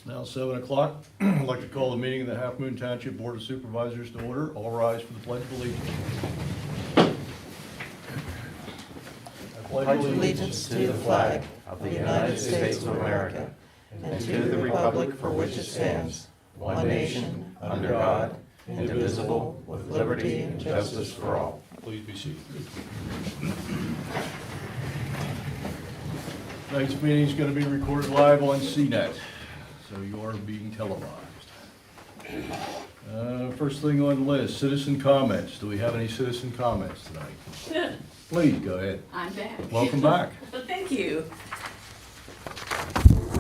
Now 7 o'clock. I'd like to call the meeting of the Halfmoon Township Board of Supervisors to order. All rise for the Pledge of Allegiance. I pledge allegiance to the flag of the United States of America and to the republic for which it stands, one nation, under God, indivisible, with liberty and justice for all. Please be seated. Tonight's meeting is going to be recorded live on Cnet, so you are being televised. First thing on the list, citizen comments. Do we have any citizen comments tonight? Good. Please, go ahead. I'm back. Welcome back. Thank you.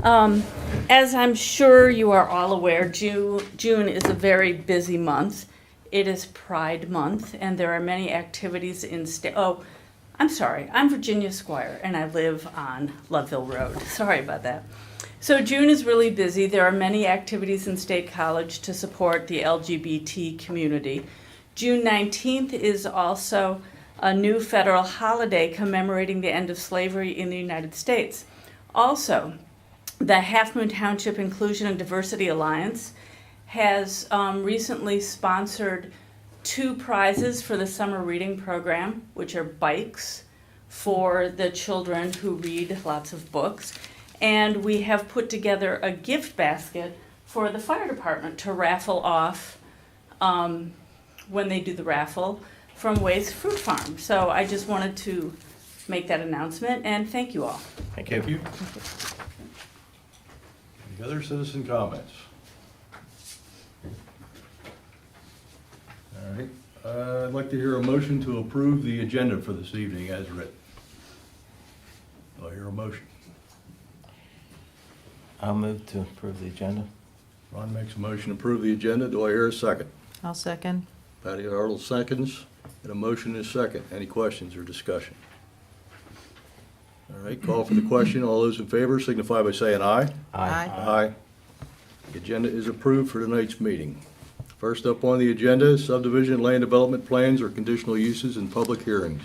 As I'm sure you are all aware, June is a very busy month. It is Pride Month, and there are many activities in I'm Virginia Squire, and I live on Loveville Road. Sorry about that. So June is really busy. There are many activities in State College to support the LGBT community. June 19th is also a new federal holiday commemorating the end of slavery in the United States. Also, the Halfmoon Township Inclusion and Diversity Alliance has recently sponsored 2 prizes for the summer reading program, which are bikes for the children who read lots of books. And we have put together a gift basket for the fire department to raffle off when they do the raffle from Way's Fruit Farm. So I just wanted to make that announcement, and thank you all. Thank you. Any other citizen comments? All right. I'd like to hear a motion to approve the agenda for this evening as written. Do I hear a motion? I'll move to approve the agenda. Ron makes a motion to approve the agenda. Do I hear a second? I'll second. Patty Arnold seconds, and a motion is second. Any questions or discussion? All right, call for the question. All those in favor signify by saying aye. Aye. Aye. The agenda is approved for tonight's meeting. First up on the agenda is subdivision land development plans or conditional uses and public hearings.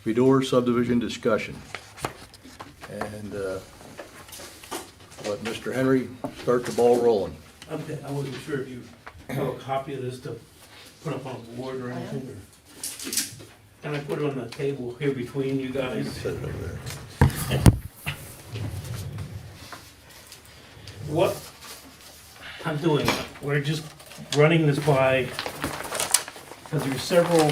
Fedor subdivision discussion. And let Mr. Henry start the ball rolling. Okay, I wasn't sure if you have a copy of this to put up on a board or anything, or, and I put it on the table here between you guys. Set it over there. What I'm doing, we're just running this by, because there's several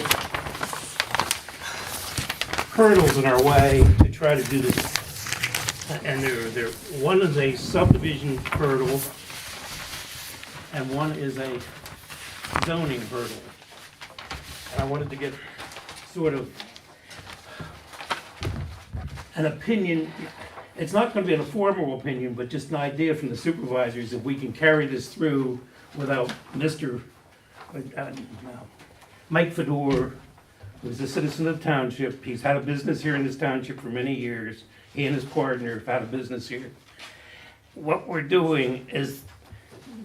hurdles in our way to try to do this. And one is a subdivision hurdle, and one is a zoning hurdle. And I wanted to get sort of an opinion. It's not going to be a formal opinion, but just an idea from the supervisors if we can carry this through without Mr. Mike Fedor, who's a citizen of the township. He's had a business here in this township for many years. He and his partner have had a business here. What we're doing is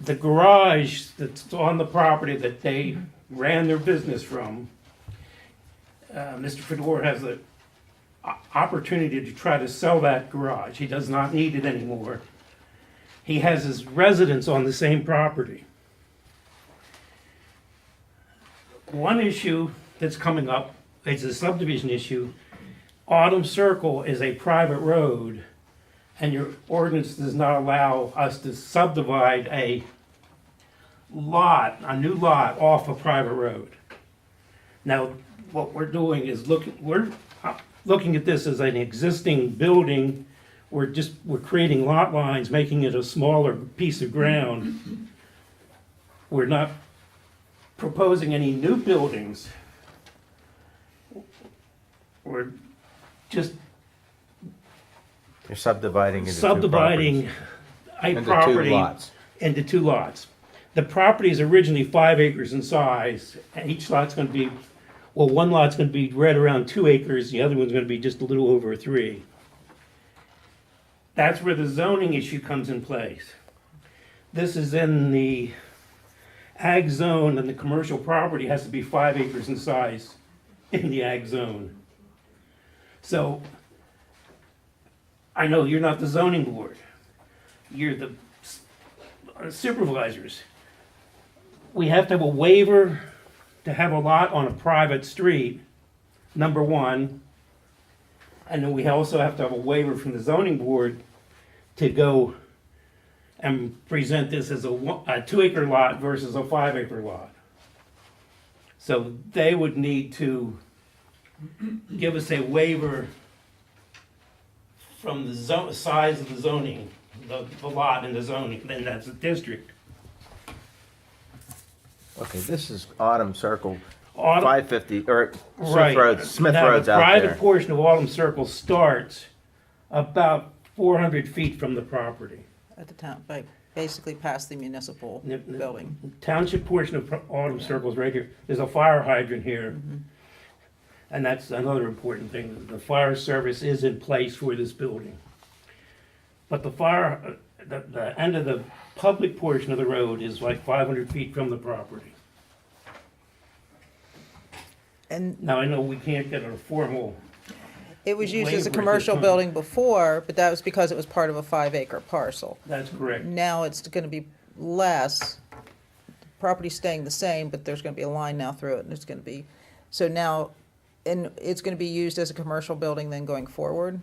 the garage that's on the property that they ran their business from, Mr. Fedor has the opportunity to try to sell that garage. He does not need it anymore. He has his residence on the same property. One issue that's coming up is a subdivision issue. Autumn Circle is a private road, and your ordinance does not allow us to subdivide a new lot off a private road. Now, what we're doing is we're looking at this as an existing building. We're creating lot lines, making it a smaller piece of ground. We're not proposing any new buildings. We're just You're subdividing into subdividing a Into property 2 lots. into 2 lots. The property is originally 5 acres in size, and each lot's gonna be, well, one lot's gonna be right around 2 acres, the other one's gonna be just a little over 3. That's where the zoning issue comes in place. This is in the ag zone, and the commercial property has to be 5 acres in size in the ag zone. So, I know you're not the zoning board. You're the Supervisors. We have to have a waiver to have a lot on a private street, number one. And then we also have to have a waiver from the zoning board to go and present this as a 2-acre lot versus a 5-acre lot. So they would need to give us a waiver from the size of the zoning, the lot in the zoning, then that's a district. Okay, this is Autumn Circle, Autumn- 550, or Right. Smith Now, Road's the out private there. portion of Autumn Circle starts about 400 feet from the property. At the town, basically past the municipal Yep, yep. building. Township portion of Autumn Circle is right here. There's a fire hydrant here. Mm-hmm. And that's another important thing. The fire service is in place for this building. But the end of the public portion of the road is like 500 feet from the property. And Now, I know we can't get a formal, it was used as a Waiver at commercial the time. building before, but that was because it was part of a 5-acre parcel. that's correct. Now it's gonna be less, property's staying the same, but there's gonna be a line now through it, and it's gonna be, so now, and it's gonna be used as a commercial building then going forward?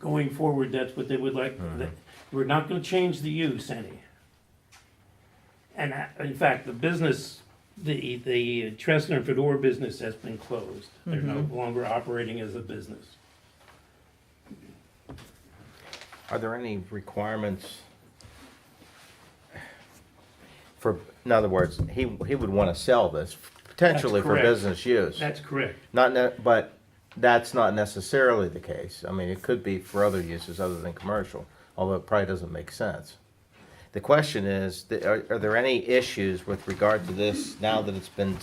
Going forward, that's what they would like. We're not gonna change the use any. And in fact, the business, the Tressner and Fedor business has been closed. They're no longer operating as a business. Are there any requirements for, in other words, he would want to sell this potentially for correct. business use? That's correct. But that's not necessarily the case. I mean, it could be for other uses other than commercial, although it probably doesn't make sense. The question is, are there any issues with regard to this now that it's been,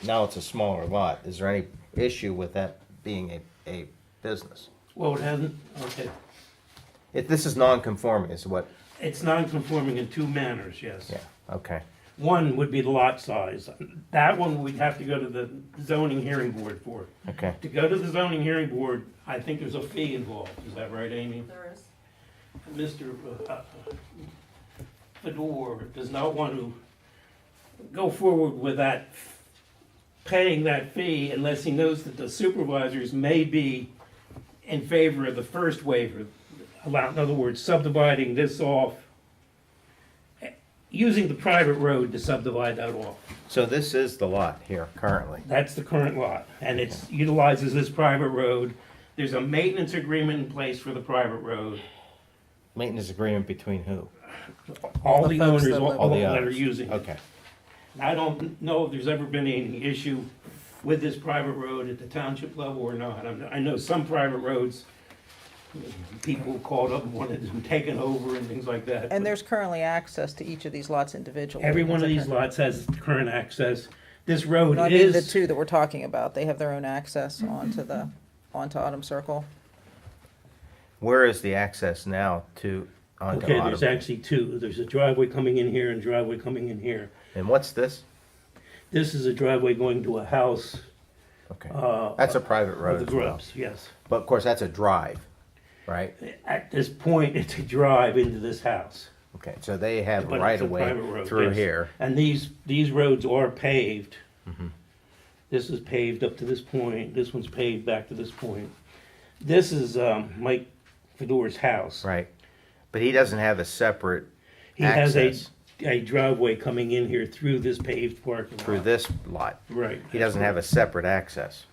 now it's a smaller lot? Is there any issue with that being a business? Well, it hasn't, okay. This is non-conforming, is what, It's non-conforming in two manners, yes. yeah, okay. One would be the lot size. That one we'd have to go to the zoning hearing board for. Okay. To go to the zoning hearing board, I think there's a fee involved. Is that right, Amy? There is. Mr. Fedor does not want to go forward with that, paying that fee unless he knows that the supervisors may be in favor of the first waiver. In other words, subdividing this off, using the private road to subdivide that off. So this is the lot here currently. That's the current lot, and it utilizes this private road. There's a maintenance agreement in place for the private road. Maintenance agreement between who? All the the folks owners that live All the that are owners. using it. Okay. I don't know if there's ever been any issue with this private road at the township level or not. I know some private roads, people called up and wanted them taken over and things like that. but And there's currently access to each of these lots individually. every one of these Is that correct? lots has current access. This road No, I mean, the is, two that we're talking about, they have their own access onto Autumn Circle. Where is the access now onto okay, there's Autumn? actually two. There's a driveway coming in here and driveway coming in here. And what's this? This is a driveway going to a house Okay. uh, That's a private of road the as well. Grubbs, yes. But of course, that's a drive, right? At this point, it's a drive into this house. Okay, so they have But right it's a of way private road, through yes. here. And these roads are paved. Mm-hmm. This is paved up to this point, this one's paved back to this point. This is Mike Fedor's house. Right. But he doesn't have a separate He has access a driveway coming in here through this paved parking lot. through this lot. Right. He doesn't have a separate access.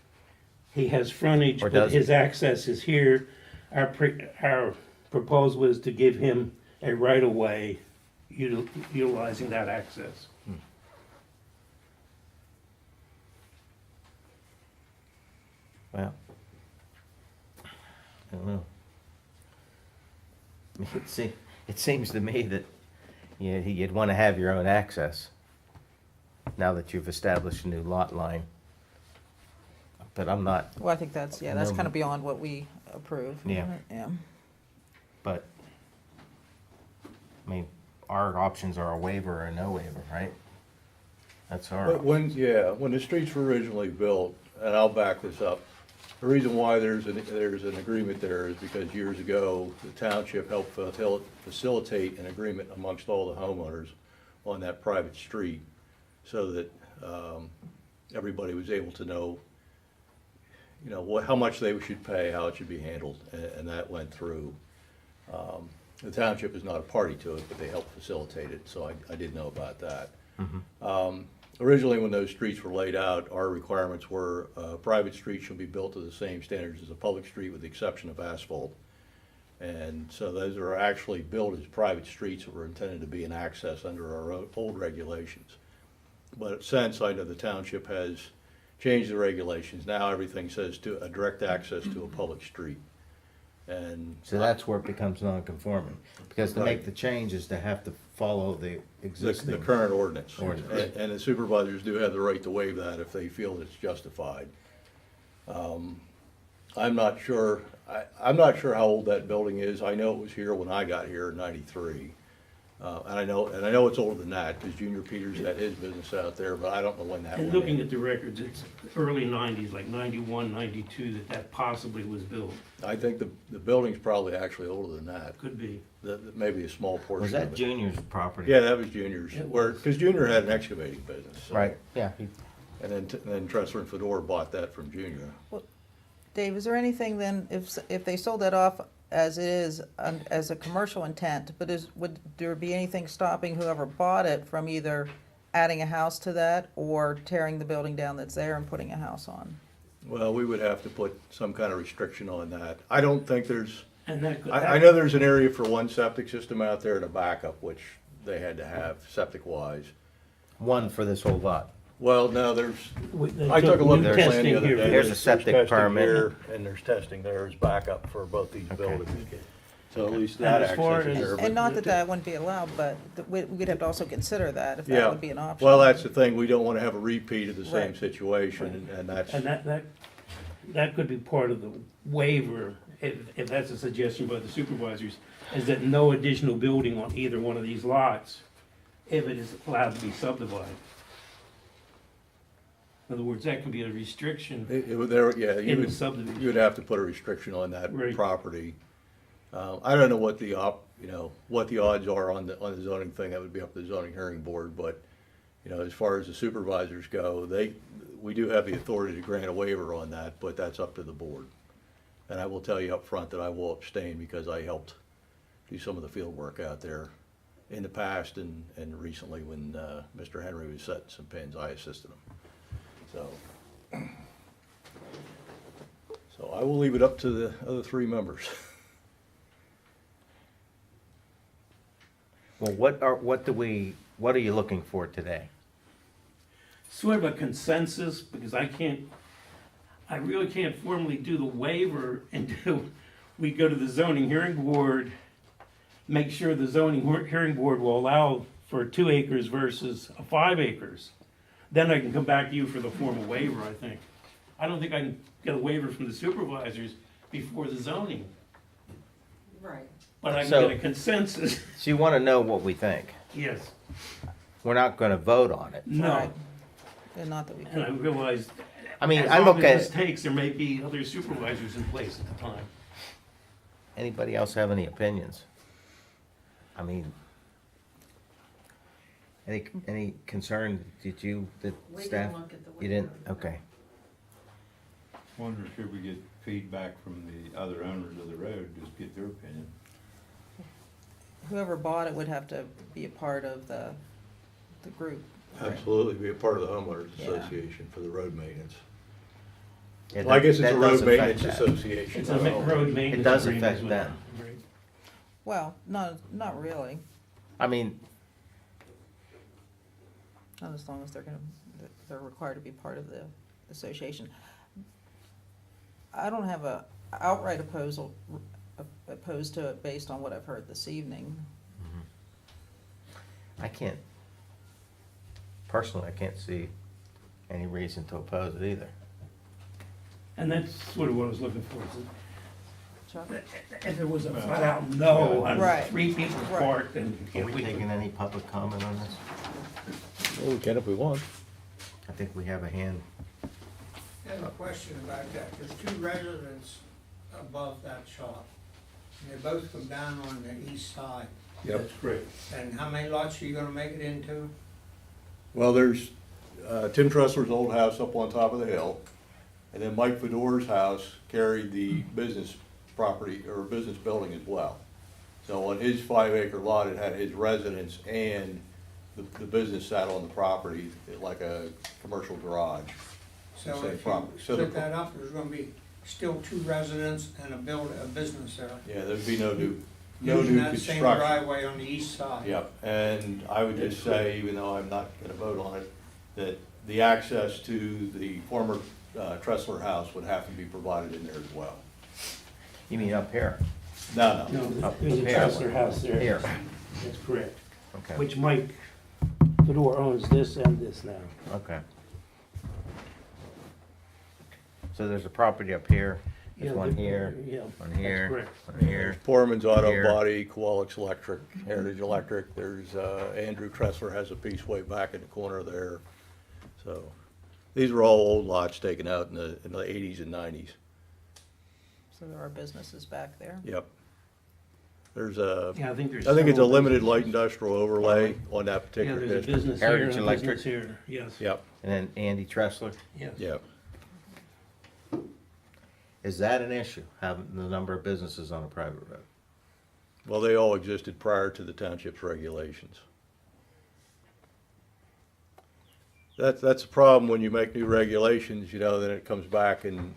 He has frontage, Or but does he? his access is here. Our proposal is to give him a right-of-way utilizing that access. Well, I don't know. I mean, it seems to me that you'd want to have your own access now that you've established a new lot line. But I'm not, Well, I think that's No. kind of beyond what we approve. Yeah. Yeah. but, I mean, our options are a waiver or no waiver, right? That's our, But when the streets were originally built, and I'll back this up, The reason why there's an agreement there is because years ago, the township helped facilitate an agreement amongst all the homeowners on that private street so that everybody was able to know, you know, how much they should pay, how it should be handled, and that went through. The township is not a party to it, but they helped facilitate it, so I did know about that. Originally, when those streets were laid out, our requirements were, private streets should be built to the same standards as a public street with the exception of asphalt. And so those are actually built as private streets that were intended to be an access under our old regulations. But since I know the township has changed the regulations, now everything says to a direct access to a public street. And So that's where it becomes non-conforming, because to make Right. the change is to have to follow the existing. the current ordinance. Ordinance. And the supervisors do have the right to waive that if they feel it's justified. I'm not sure, I'm not sure how old that building is. I know it was here when I got here in '93. And I know it's older than that, because Junior Peters had his business out there, but I don't know when that And went looking in. at the records, it's early 90s, like 91, 92, that possibly was built. I think the building's probably actually older than that, Could be. maybe a small portion Was of that it. Junior's property? Yeah, that was Junior's, It where, was. because Junior had an excavating business. so- Right, yeah. And then Tressler and Fedor bought that from Junior. Dave, is there anything then, if they sold that off as it is, as a commercial intent, but would there be anything stopping whoever bought it from either adding a house to that or tearing the building down that's there and putting a house on? Well, we would have to put some kind of restriction on that. I don't think there's, And that could. I know there's an area for one septic system out there and a backup, which they had to have septic wise. One for this whole lot. Well, no, there's, They I took a look new at the plan testing the other here. day. There's a septic testing permit. here, and there's testing there as backup for both these buildings. So at least And that as far access is as- there. And but- not that that wouldn't be allowed, but we'd have to also consider that, if that Yeah, would be an option. well, that's the thing, we don't want to have a repeat of the same Right. situation, and that's, And that could be part of the waiver, if that's a suggestion by the supervisors, is that no additional building on either one of these lots, if it is allowed to be subdivided. In other words, that could be a restriction it would, there, yeah, in the subdivision. you would have to put a restriction on that Right. property. I don't know what what the odds are on the zoning thing, that would be up to the zoning hearing board, but, you know, as far as the supervisors go, we do have the authority to grant a waiver on that, but that's up to the board. And I will tell you up front that I will abstain because I helped do some of the field work out there in the past and recently when, Mr. Henry was setting some pins, I assisted him. So I will leave it up to the other three members. Well, what are you looking for today? Sort of a consensus, because I really can't formally do the waiver until we go to the zoning hearing board, make sure the zoning hearing board will allow for 2 acres versus 5 acres. Then I can come back to you for the formal waiver, I think. I don't think I can get a waiver from the supervisors before the zoning, Right. but I can So- get a consensus, So you want to know what we think. yes. We're not going to vote on it. No, Right. And not that we and I could. realize, I mean, as I'm long as okay. this takes, there may be other supervisors in place at the time. Anybody else have any opinions? I mean, any concern that We staff? can look at the You didn't, waiver. okay. Wonder should we get feedback from the other owners of the road, just get their opinion. Whoever bought it would have to be a part of the group. Absolutely, be a part of the homeowners Yeah. association for the road maintenance. Yeah, Well, I guess it's that a does road affect maintenance that. association. It's a road maintenance. It does agreement affect with them. Right. Well, not really, I mean, not as long as they're required to be part of the association. I don't have a outright opposed to it based on what I've heard this evening. personally, I can't see any reason to oppose it either. And that's sort of what I was looking for, is Chuck? that if there was a flat out no on Right. 3 people Right. part, then Are if we we taking any public comment on this? Well, we can if we want. I think we have a hand. I have a question about that. There's two residents above that shop. And they both come down on the east side. Yep. That's correct. And how many lots are you gonna make it into? Well, there's Tim Tressler's old house up on top of the hill, and then Mike Fedor's house carried the business property, or business building as well. So on his 5-acre lot, it had his residence and the business sat on the property, like a commercial garage. So Same if property. you So the- split that up, there's gonna be still two residents and a business there. Yeah, there'd be no new Using that same construction. driveway on the east side. Yep, and I would just say, even though I'm not gonna vote on it, that the access to the former Tressler house would have to be provided in there as well. You mean up here? No, No, no, there's a Here. Tressler house there. Here. That's correct. Okay, Which Mike Fedor owns this and this now. okay. So there's a property up here, there's Yeah, one here, Yeah, one that's here, correct. one here. Foreman's Auto Here. Body, Kowalik Electric, Heritage Electric, there's, Andrew Tressler has a piece way back in the corner there. So, these were all old lots taken out in the 80s and 90s. So there are businesses back there. Yep. There's Yeah, I think there's. I think it's a several limited light businesses. industrial overlay on that Yeah, particular there's a district. business here Heritage and a Electric. business here, yes. Yep, And then Andy Tressler. Yes. yep. Is that an issue, having the number of businesses on a private road? Well, they all existed prior to the township's regulations. That's a problem when you make new regulations, you know, then it comes back and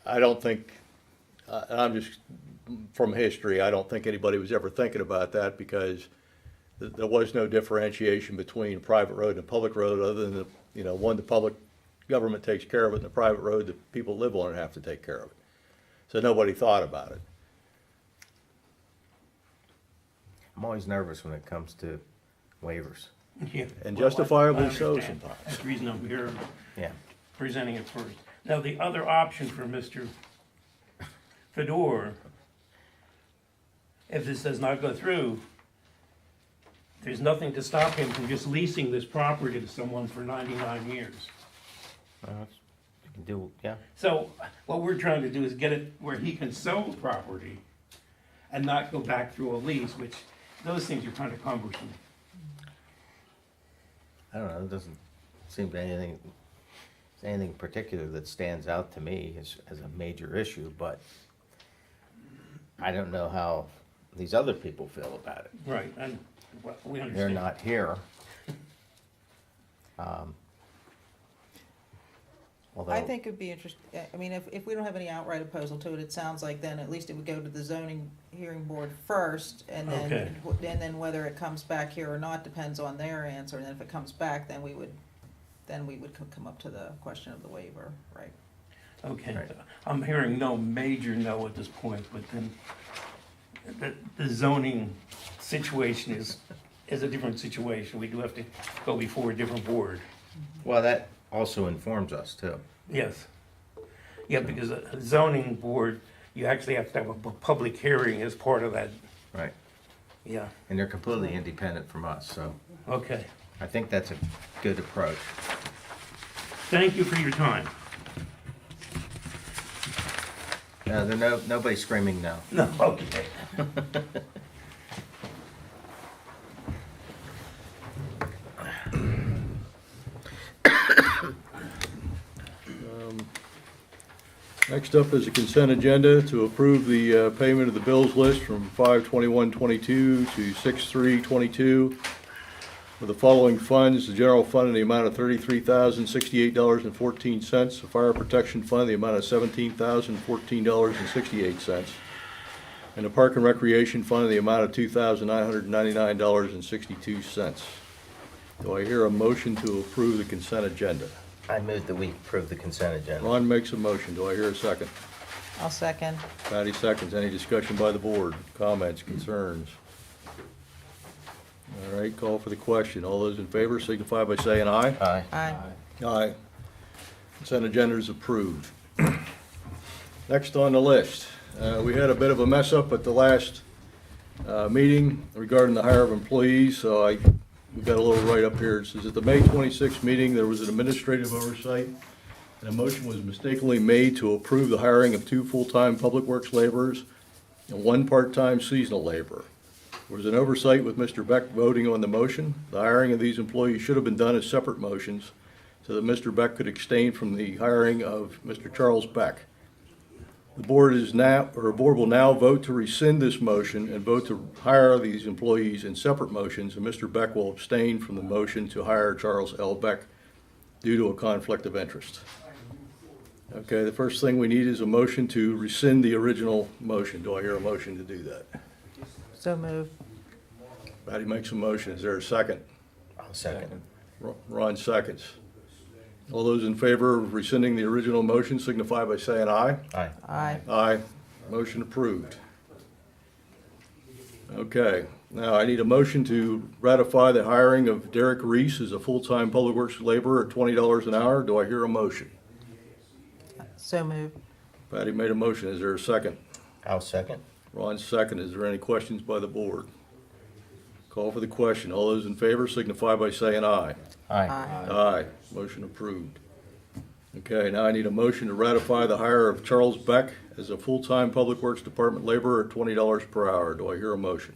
I don't think, and I'm just, from history, I don't think anybody was ever thinking about that because there was no differentiation between a private road and a public road other than one, the public government takes care of it, and the private road, the people live on it have to take care of it. So nobody thought about it. I'm always nervous when it comes to waivers. Yeah. And Well, justifiably I so understand. sometimes. That's the reason I'm here Yeah, presenting it first. Now, the other option for Mr. Fedor, if this does not go through, there's nothing to stop him from just leasing this property to someone for 99 years. you can do, yeah. So what we're trying to do is get it where he can sell the property and not go back through a lease, which those things are kind of cumbersome. I don't know, it doesn't seem to anything particular that stands out to me as a major issue, but I don't know how these other people feel about it. Right, and we understand. They're not here. Although, I think it'd be interesting, I mean, if we don't have any outright opposal to it, it sounds like then at least it would go to the zoning hearing board first, and Okay. then whether it comes back here or not depends on their answer, and then if it comes back, then we would come up to the question of the waiver, right? Okay, Right. I'm hearing no major no at this point, but then the zoning situation is a different situation. We do have to go before a different board. well, that also informs us too. Yes. Yeah, because a zoning board, you actually have to have a public hearing as part of that. Right. Yeah, And they're completely independent from us, so okay. I think that's a good approach. Thank you for your time. Nobody's screaming no. No, okay. Next up is a consent agenda to approve the payment of the bills list from 5/21/22 to 6/3/22 for the following funds: the general fund in the amount of $33,068.14, the fire protection fund in the amount of $17,014.68, and the park and recreation fund in the amount of $2,999.62. Do I hear a motion to approve the consent agenda? I move that we approve the consent agenda. Ron makes a motion. Do I hear a second? I'll second. Patty seconds. Any discussion by the board? Comments, concerns? All right, call for the question. All those in favor signify by saying aye. Aye. Aye. Aye. Consent agenda is approved. Next on the list, we had a bit of a mess up at the last meeting regarding the hire of employees, so we've got a little right up here. It says at the May 26th meeting, there was an administrative oversight And a motion was mistakenly made to approve the hiring of 2 full-time public works laborers and 1 part-time seasonal laborer. There was an oversight with Mr. Beck voting on the motion. The hiring of these employees should have been done as separate motions so that Mr. Beck could abstain from the hiring of Mr. Charles Beck. The board will now vote to rescind this motion and vote to hire these employees in separate motions, and Mr. Beck will abstain from the motion to hire Charles L. Beck due to a conflict of interest. Okay, the first thing we need is a motion to rescind the original motion. Do I hear a motion to do that? So moved. Patty makes a motion. Is there a second? I'll second. Ron seconds. All those in favor of rescinding the original motion signify by saying aye. Aye. Aye. Aye. Motion approved. Okay, now I need a motion to ratify the hiring of Derek Reese as a full-time public works laborer at $20 an hour. Do I hear a motion? So moved. Patty made a motion. Is there a second? I'll second. Ron second. Is there any questions by the board? Call for the question. All those in favor signify by saying aye. Aye. Aye. Motion approved. Okay, now I need a motion to ratify the hire of Charles Beck as a full-time Public Works Department laborer at $20 per hour. Do I hear a motion?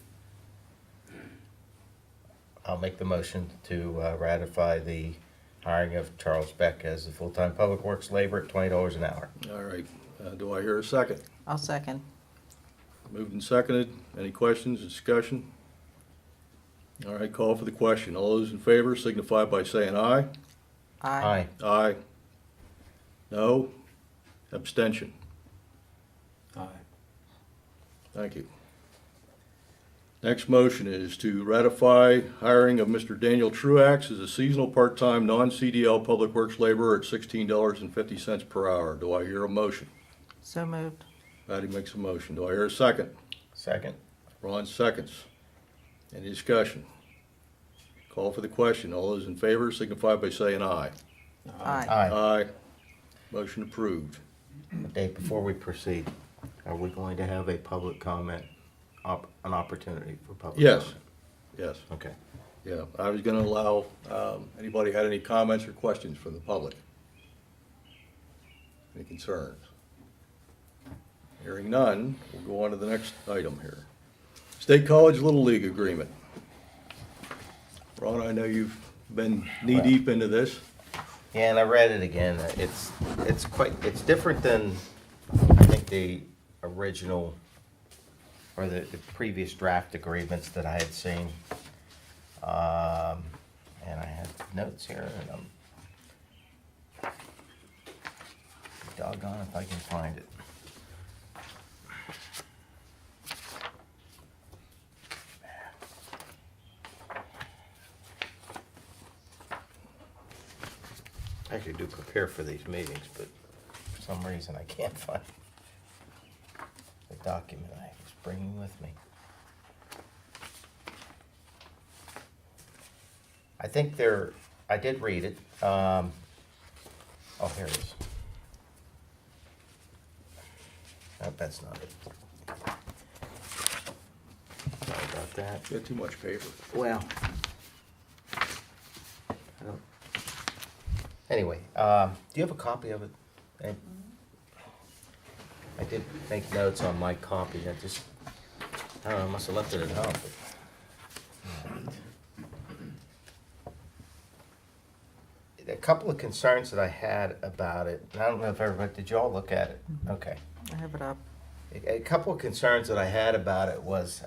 I'll make the motion to ratify the hiring of Charles Beck as a full-time Public Works laborer at $20 an hour. All right, do I hear a second? I'll second. Moved and seconded. Any questions, discussion? All right, call for the question. All those in favor signify by saying aye. Aye. Aye. No? Abstention? Aye. Thank you. Next motion is to ratify hiring of Mr. Daniel Truax as a seasonal part-time, non-CDL Public Works laborer at $16.50 per hour. Do I hear a motion? So moved. Patty makes a motion. Do I hear a second? Second. Ron seconds. Any discussion? Call for the question. All those in favor signify by saying aye. Aye. Aye. Aye. Motion approved. Dave, before we proceed, are we going to have a public comment, an opportunity for public Yes. comment? Yes, Okay. yeah. I was gonna allow, anybody had any comments or questions from the public? Any concerns? Hearing none, we'll go on to the next item here. State College Little League Agreement. Ron, I know you've been knee-deep into this. Yeah, and I read it again. It's different than, I think, the original or the previous draft agreements that I had seen. And I had notes here, and I'm doggone if I can find it. I actually do prepare for these meetings, but for some reason I can't find the document I was bringing with me. I think I did read it. Oh, here it is. No, that's not it. Sorry about that. Got too much paper. Well, I don't. Anyway, do you have a copy of it? I did make notes on my copy. I don't know, I must have left it at home. A couple of concerns that I had about it, and I don't know if everybody, did you all look at it? Okay. I have it up. A couple of concerns that I had about it was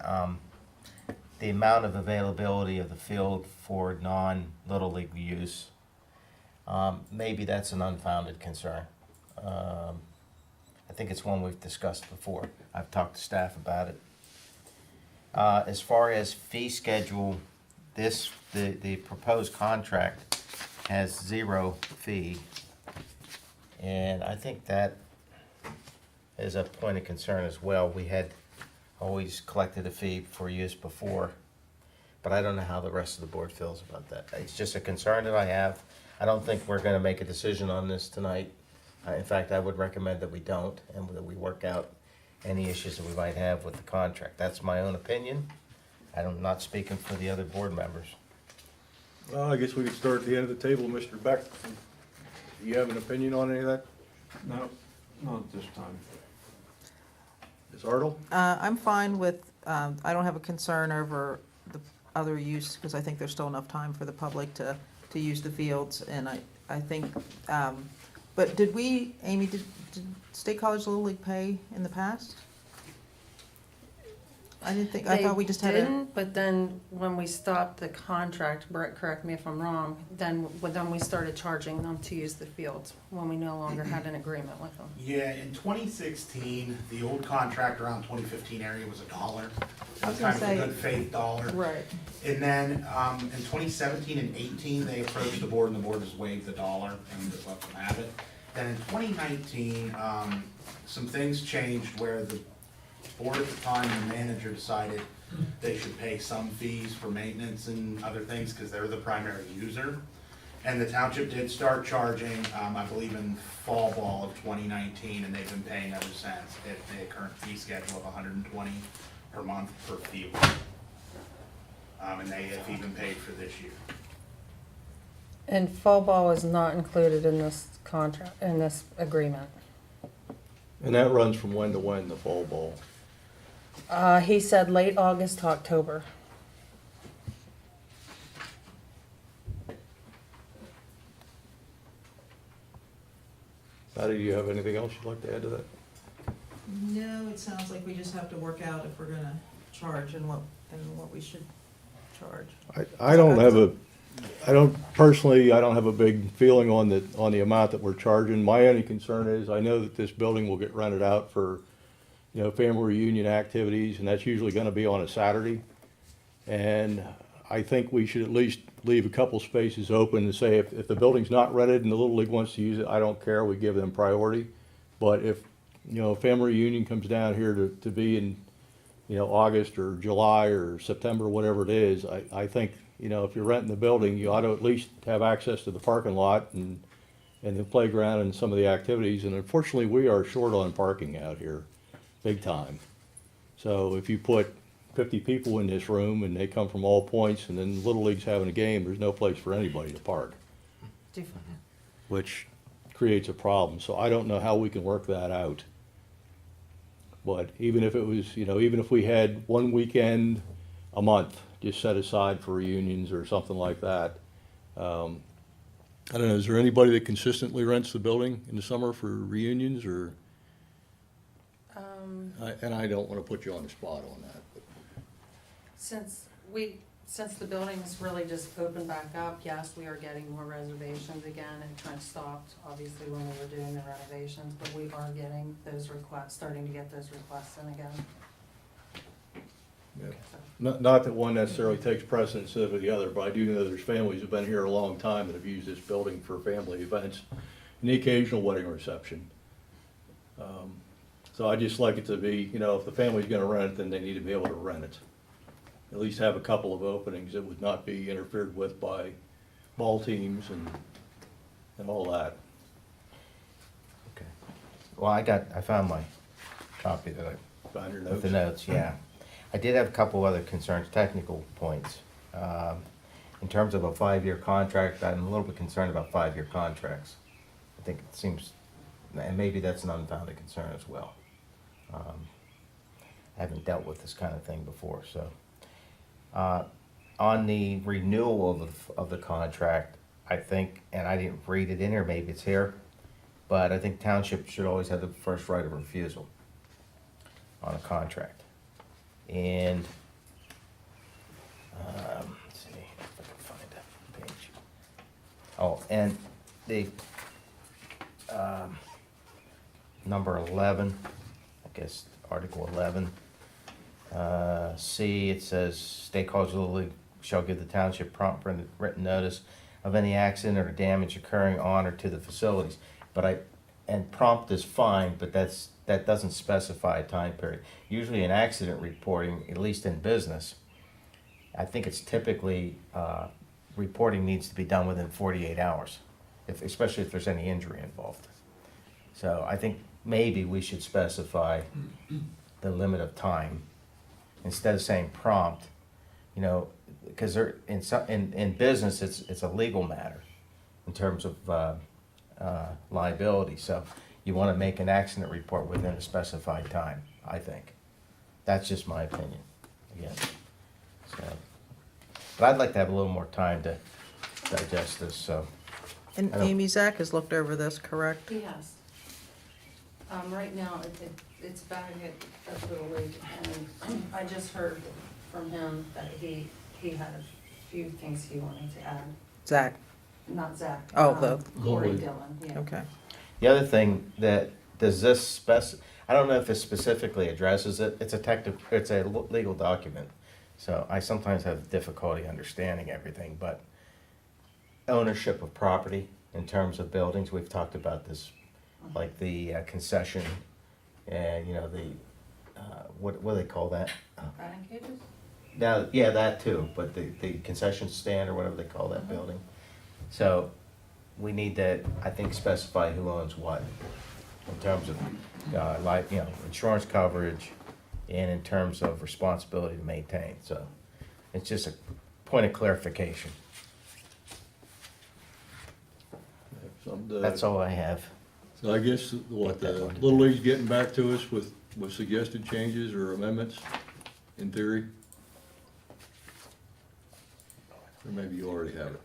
the amount of availability of the field for non-Little League use. Maybe that's an unfounded concern. I think it's one we've discussed before. I've talked to staff about it. As far as fee schedule, the proposed contract has 0 fee. And I think that is a point of concern as well. We had always collected a fee for use before, but I don't know how the rest of the board feels about that. It's just a concern that I have. I don't think we're gonna make a decision on this tonight. In fact, I would recommend that we don't, and that we work out any issues that we might have with the contract. That's my own opinion. I'm not speaking for the other board members. Well, I guess we could start at the end of the table, Mr. Beck. Do you have an opinion on any of that? No, not at this time. Ms. Ardle? I'm fine with, I don't have a concern over the other use, because I think there's still enough time for the public to use the fields, and I think, but did we, Amy, did State College Little League pay in the past? I didn't think, I thought we just had They a, didn't, but then when we stopped the contract, Brett, correct me if I'm wrong, then we started charging them to use the fields, when we no longer had an agreement with them. Yeah, in 2016, the old contract around 2015 area was $1. I was Kind gonna of a say- good faith dollar. right, And then in 2017 and 18, they approached the board and the board just waived the $1 and just let them have it. Then in 2019, some things changed where the board at the time, the manager decided they should pay some fees for maintenance and other things because they're the primary user. And the township did start charging, I believe in fall ball of 2019, and they've been paying ever since at the current fee schedule of $120 per month per field. And they have even paid for this year. And fall ball is not included in this contract, in this agreement. And that runs from when to when, the fall ball? He said late August to October. Patty, do you have anything else you'd like to add to that? no, it sounds like we just have to work out if we're gonna charge and what we should charge. I don't personally, I don't have a big feeling on the amount that we're charging. My only concern is, I know that this building will get rented out for, family reunion activities, and that's usually gonna be on a Saturday. And I think we should at least leave a couple spaces open to say, if the building's not rented and the Little League wants to use it, I don't care, we give them priority. But if, a family reunion comes down here to be in, August or July or September, whatever it is, I think, if you're renting the building, you ought to at least have access to the parking lot and the playground and some of the activities. And unfortunately, we are short on parking out here, big time. So if you put 50 people in this room and they come from all points, and then Little League's having a game, there's no place for anybody to park, which creates a problem. So I don't know how we can work that out. But even if it was, even if we had one weekend a month just set aside for reunions or something like that. I don't know, is there anybody that consistently rents the building in the summer for reunions, or? And I don't want to put you on the spot on that. But. Since the building's really just opened back up, yes, we are getting more reservations again. It kind of stopped, obviously, when we were doing the renovations, but we are getting those requests, starting to get those requests in again. Yeah. Not that one necessarily takes precedence over the other, but I do know there's families who've been here a long time that have used this building for family events and the occasional wedding reception. So I just like it to be, if the family's gonna rent it, then they need to be able to rent it. At least have a couple of openings that would not be interfered with by ball teams and all that. Okay. Well, I found my copy that Find your with notes. the notes, yeah. I did have a couple other concerns, technical points. In terms of a 5-year contract, I'm a little bit concerned about 5-year contracts. I think it seems, and maybe that's an unfounded concern as well. I haven't dealt with this kind of thing before, so. On the renewal of the contract, I think, and I didn't read it in here, maybe it's here, but I think township should always have the first right of refusal on a contract. And, let's see if I can find that page. Oh, and the, number 11, I guess, Article 11, C, it says, State College Little League shall give the township prompt written notice of any accident or damage occurring on or to the facilities. But and prompt is fine, but that doesn't specify a time period. Usually in accident reporting, at least in business, I think it's typically, reporting needs to be done within 48 hours, especially if there's any injury involved. So I think maybe we should specify the limit of time instead of saying prompt, because in business, it's a legal matter in terms of liability. So you want to make an accident report within a specified time, I think. That's just my opinion, again. So, but I'd like to have a little more time to digest this, so. And I don't- Amy, Zach has looked over this, correct? He has. Right now, it's back at Little League, and I just heard from him that he had a few things he wanted to add. Zach, Not Zach. Oh, the- Corey Little League. Dillon, yeah. okay. The other thing that, does this I don't know if this specifically addresses it, it's a legal document. So I sometimes have difficulty understanding everything, but ownership of property in terms of buildings, we've talked about this, like the concession, and, you know, what do they call that? Batting cages? Now, yeah, that too, but the concession stand or whatever they call that building. So we need to, I think, specify who owns what in terms of, like, you know, insurance coverage and in terms of responsibility to maintain. So it's just a point of clarification. That's all I have. So I guess, what, the Little League's getting back to us with suggested changes or amendments, in theory? Or maybe you already have it?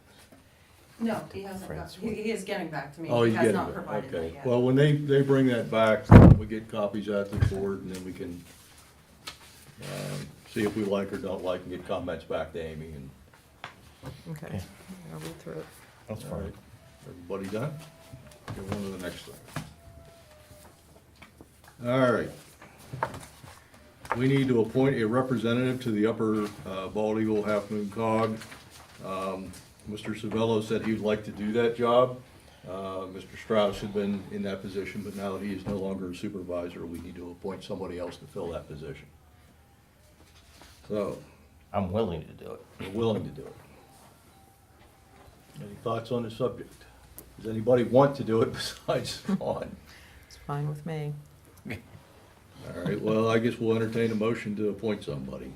No, he hasn't got, he is getting back to me. Oh, He he's has getting not it, provided okay. that yet. Well, when they bring that back, we get copies out to the board, and then we can see if we like or don't like, and get comments back to Amy, and, Okay, I'll read through it. That's all right. Everybody done? Go on to the next thing. All right. We need to appoint a representative to the Upper Bald Eagle Halfmoon Cog. Mr. Savello said he would like to do that job. Mr. Strauss had been in that position, but now that he is no longer a supervisor, we need to appoint somebody else to fill that position. So, I'm willing to do it. we're willing to do it. Any thoughts on the subject? Does anybody want to do it besides Vaughn? It's fine with me. All right, well, I guess we'll entertain a motion to appoint somebody.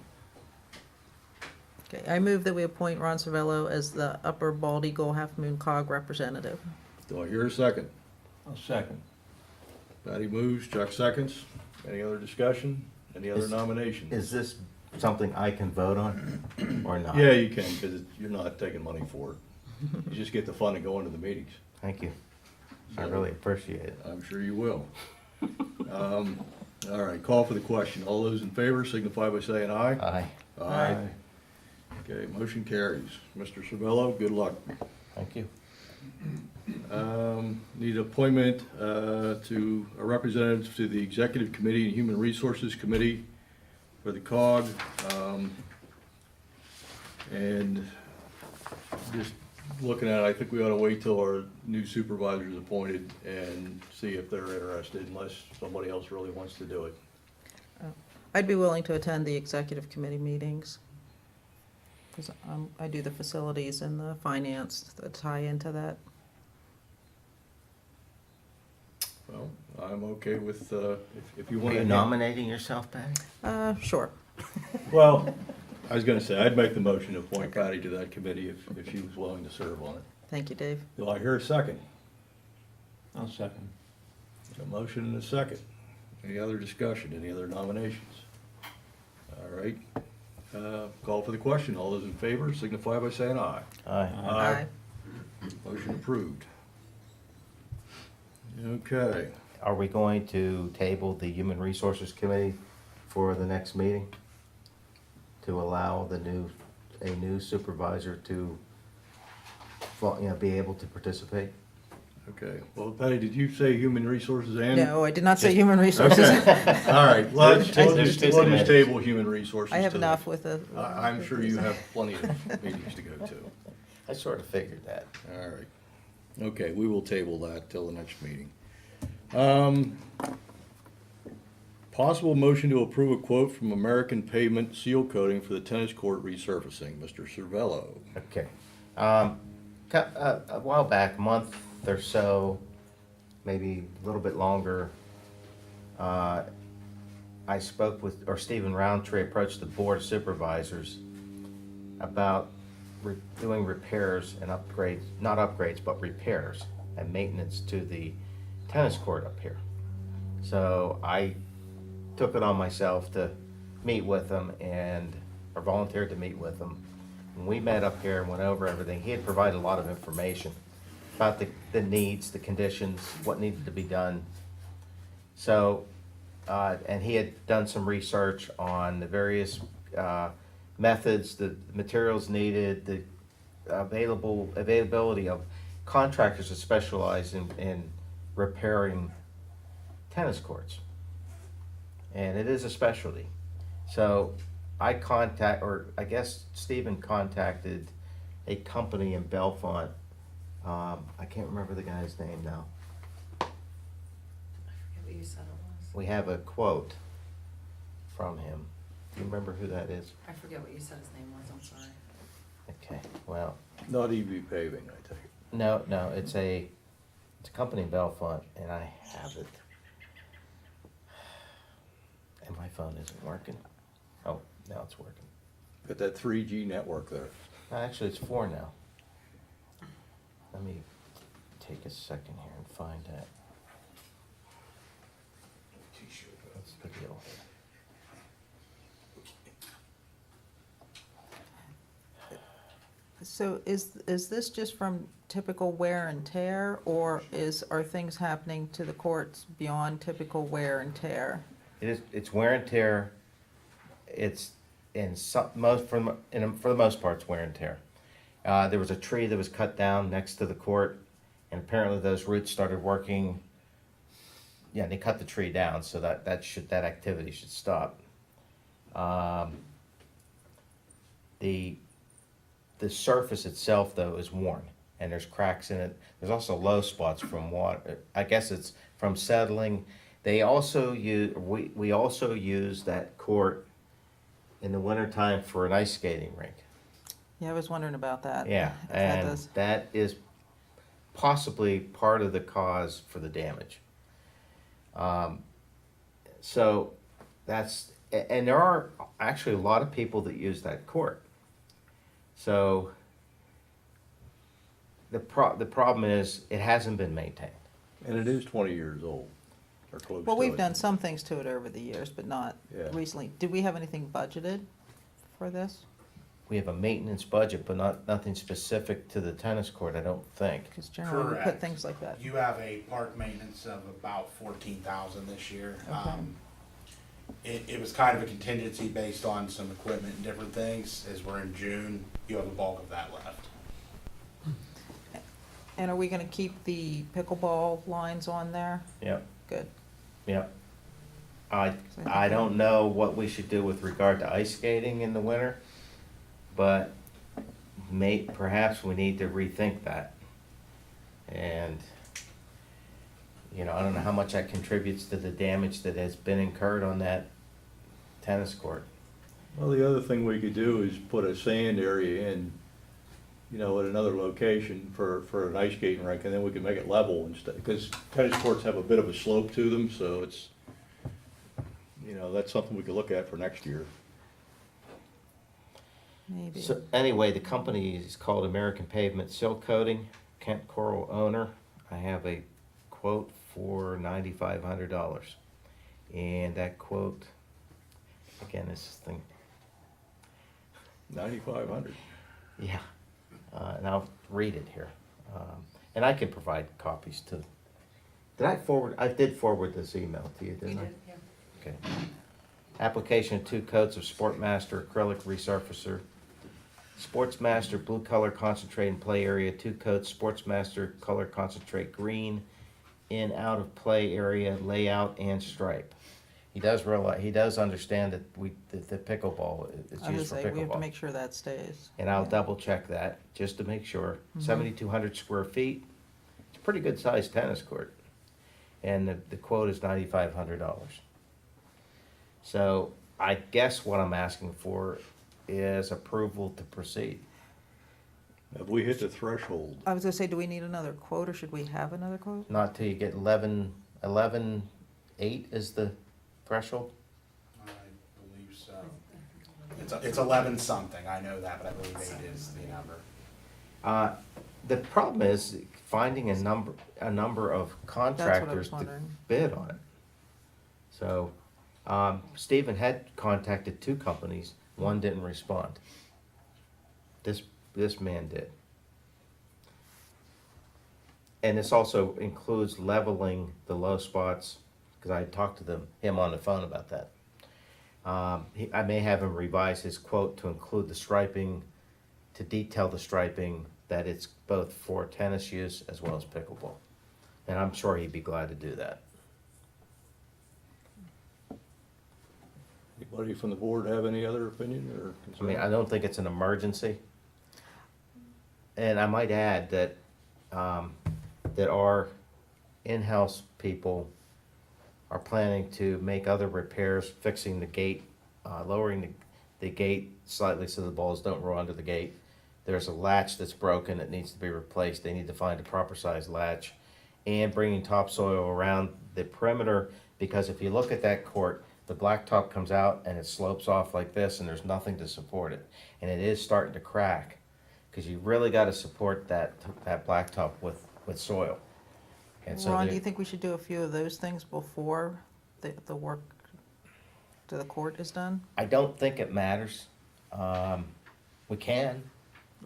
Okay, I move that we appoint Ron Cervello as the Upper Bald Eagle Halfmoon Cog representative. Do I hear a second? I'll second. Patty moves, Chuck seconds. Any other discussion? Any other Is- nominations? Is this something I can vote on or not? Yeah, you can, because you're not taking money for it. You just get the fun of going to the meetings. Thank you. I really appreciate it. I'm sure you will. All right, call for the question. All those in favor signify by saying aye. Aye. Aye. Okay, motion carries. Mr. Cervello, good luck. Thank you. Need appointment to a representative to the Executive Committee and Human Resources Committee for the COG. And just looking at it, I think we ought to wait till our new supervisor is appointed and see if they're interested, unless somebody else really wants to do it. I'd be willing to attend the executive committee meetings. Because I do the facilities and the finance that tie into that. Well, I'm okay with, if you Are want you to. nominating yourself, Patty? Sure. Well, I was gonna say, I'd make the motion to appoint Okay. Patty to that committee if she was willing to serve on it. Thank you, Dave. Do I hear a second? I'll second. A motion and a second. Any other discussion, any other nominations? All right, call for the question. All those in favor signify by saying aye. Aye. Motion approved. Okay, Are we going to table the Human Resources Committee for the next meeting? To allow a new supervisor to, be able to participate? okay. Well, Patty, did you say human resources and? No, I did not say human resources. Okay, all right, well, There's we'll two just committees. table human resources. I have to- enough with the. I'm sure you have plenty of meetings to go to. I sort of figured that. All right. Okay, we will table that till the next meeting. Possible motion to approve a quote from American Pavement Seal Coating for the tennis court resurfacing. Mr. Cervello. Okay. A while back, a month or so, maybe a little bit longer, I spoke with, or Stephen Roundtree approached the Board of Supervisors about doing repairs and upgrades, not upgrades, but repairs and maintenance to the tennis court up here. So I took it on myself to meet with him or volunteered to meet with him. When we met up here and went over everything, he had provided a lot of information about the needs, the conditions, what needed to be done. So, and he had done some research on the various methods, the materials needed, the availability of contractors that specialize in repairing tennis courts. And it is a specialty. So I guess Stephen contacted a company in Bellefonte. I can't remember the guy's name now. I forget what you said it was. We have a quote from him. Do you remember who that is? I forget what you said his name was, I'm sorry. Okay, well, Not EV paving, I think. no, it's a company in Bellefonte, and I have it. And my phone isn't working. Oh, now it's working. Got that 3G network there. Actually, it's 4 now. Let me take a second here and find that. What's the deal here? So is this just from typical wear and tear, or are things happening to the courts beyond typical wear and tear? It's wear and tear. It's for the most part, it's wear and tear. There was a tree that was cut down next to the court, and apparently those roots started working. Yeah, they cut the tree down, so that activity should stop. The surface itself, though, is worn, and there's cracks in it. There's also low spots from water. I guess it's from settling. We also use that court in the wintertime for an ice skating rink. Yeah, I was wondering about that. Yeah, If that and does- that is possibly part of the cause for the damage. So and there are actually a lot of people that use that court. So the problem is it hasn't been maintained. And it is 20 years old, or close to it. Well, we've done some things to it over the years, but not Yeah. recently. Did we have anything budgeted for this? We have a maintenance budget, but nothing specific to the tennis court, I don't think. Because generally we put Correct. things like that. You have a park maintenance of about 14,000 this year. Okay. It was kind of a contingency based on some equipment and different things. As we're in June, you have a bulk of that left. And are we gonna keep the pickleball lines on there? Yep, Good. yep. I don't know what we should do with regard to ice skating in the winter, but perhaps we need to rethink that. And, I don't know how much that contributes to the damage that has been incurred on that tennis court. Well, the other thing we could do is put a sand area in, at another location for an ice skating rink, and then we can make it level instead, because tennis courts have a bit of a slope to them, so it's, that's something we could look at for next year. Maybe. So anyway, the company is called American Pavement Silk Coating, Kent Coral owner. I have a quote for $9,500. And that quote, again, this thing, 9,500. yeah, and I'll read it here. And I can provide copies too. I did forward this email to you, You didn't I? did, yeah. Okay. Application of 2 coats of Sportmaster acrylic resurfacer. Sportsmaster blue color concentrate in play area, 2 coats Sportsmaster color concentrate green in out of play area layout and stripe. He does understand that the pickleball is I was used for gonna say, we have to pickleball. make sure that stays. And I'll Yeah. double check that just to make sure. Mhm. 7,200 square feet. It's a pretty good sized tennis court. And the quote is $9,500. So I guess what I'm asking for is approval to proceed. Have we hit the threshold? I was gonna say, do we need another quote, or should we have another quote? Not till you get 11.8 is the threshold? I believe so. It's 11 something, I know that, but I believe 8 is the number. The problem is, finding a number of contractors to wondering. bid on it. So, Stephen had contacted 2 companies, one didn't respond. This man did. And this also includes leveling the low spots, because I talked to him on the phone about that. I may have him revise his quote to include the striping, to detail the striping, that it's both for tennis use as well as pickleball. And I'm sure he'd be glad to do that. Anybody from the board have any other opinion or I mean, concern? I don't think it's an emergency. And I might add that, that our in-house people are planning to make other repairs, fixing the gate, lowering the gate slightly so the balls don't roll under the gate. There's a latch that's broken that needs to be replaced. They need to find a proper size latch, and bringing topsoil around the perimeter, because if you look at that court, the blacktop comes out and it slopes off like this, and there's nothing to support it. And it is starting to crack, because you really got to support that blacktop with soil. And so Ron, they- do you think we should do a few of those things before the work to the court is done? I don't think it matters. We can.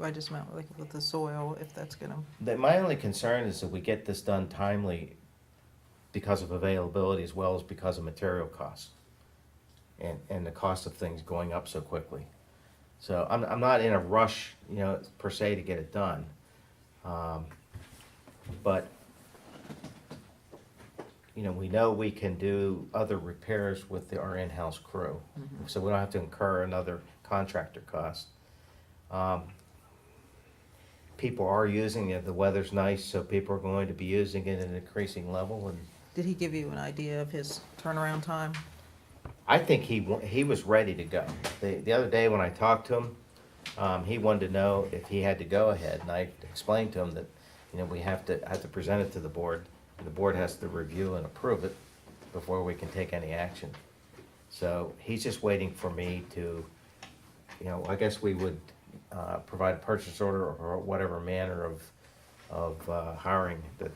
I just meant like with the soil, if that's gonna, My only concern is that we get this done timely because of availability as well as because of material costs and the cost of things going up so quickly. So I'm not in a rush, per se, to get it done. But, we know we can do other repairs with our in-house crew. So we don't have to incur another contractor cost. People are using it, the weather's nice, so people are going to be using it at an increasing level, and did he give you an idea of his turnaround time? I think he was ready to go. The other day when I talked to him, he wanted to know if he had to go ahead, and I explained to him that, we have to present it to the board, and the board has to review and approve it before we can take any action. So he's just waiting for me to, I guess we would provide a purchase order or whatever manner of hiring that,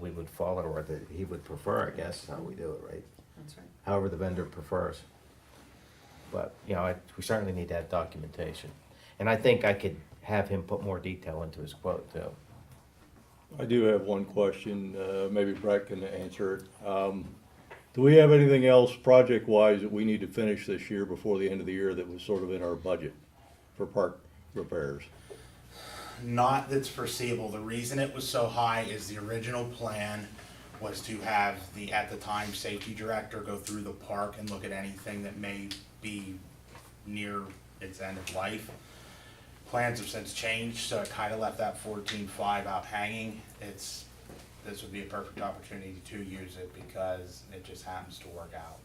we would follow, or that he would prefer, I guess, is how we do it, right? That's right. However the vendor prefers. But, we certainly need to have documentation. And I think I could have him put more detail into his quote, too. I do have one question, maybe Brett can answer it. Do we have anything else project-wise that we need to finish this year before the end of the year that was sort of in our budget for park repairs? Not that's foreseeable. The reason it was so high is the original plan was to have the, at the time, safety director go through the park and look at anything that may be near its end of life. Plans have since changed, so it kind of left that 14.5 out hanging. This would be a perfect opportunity to use it because it just happens to work out.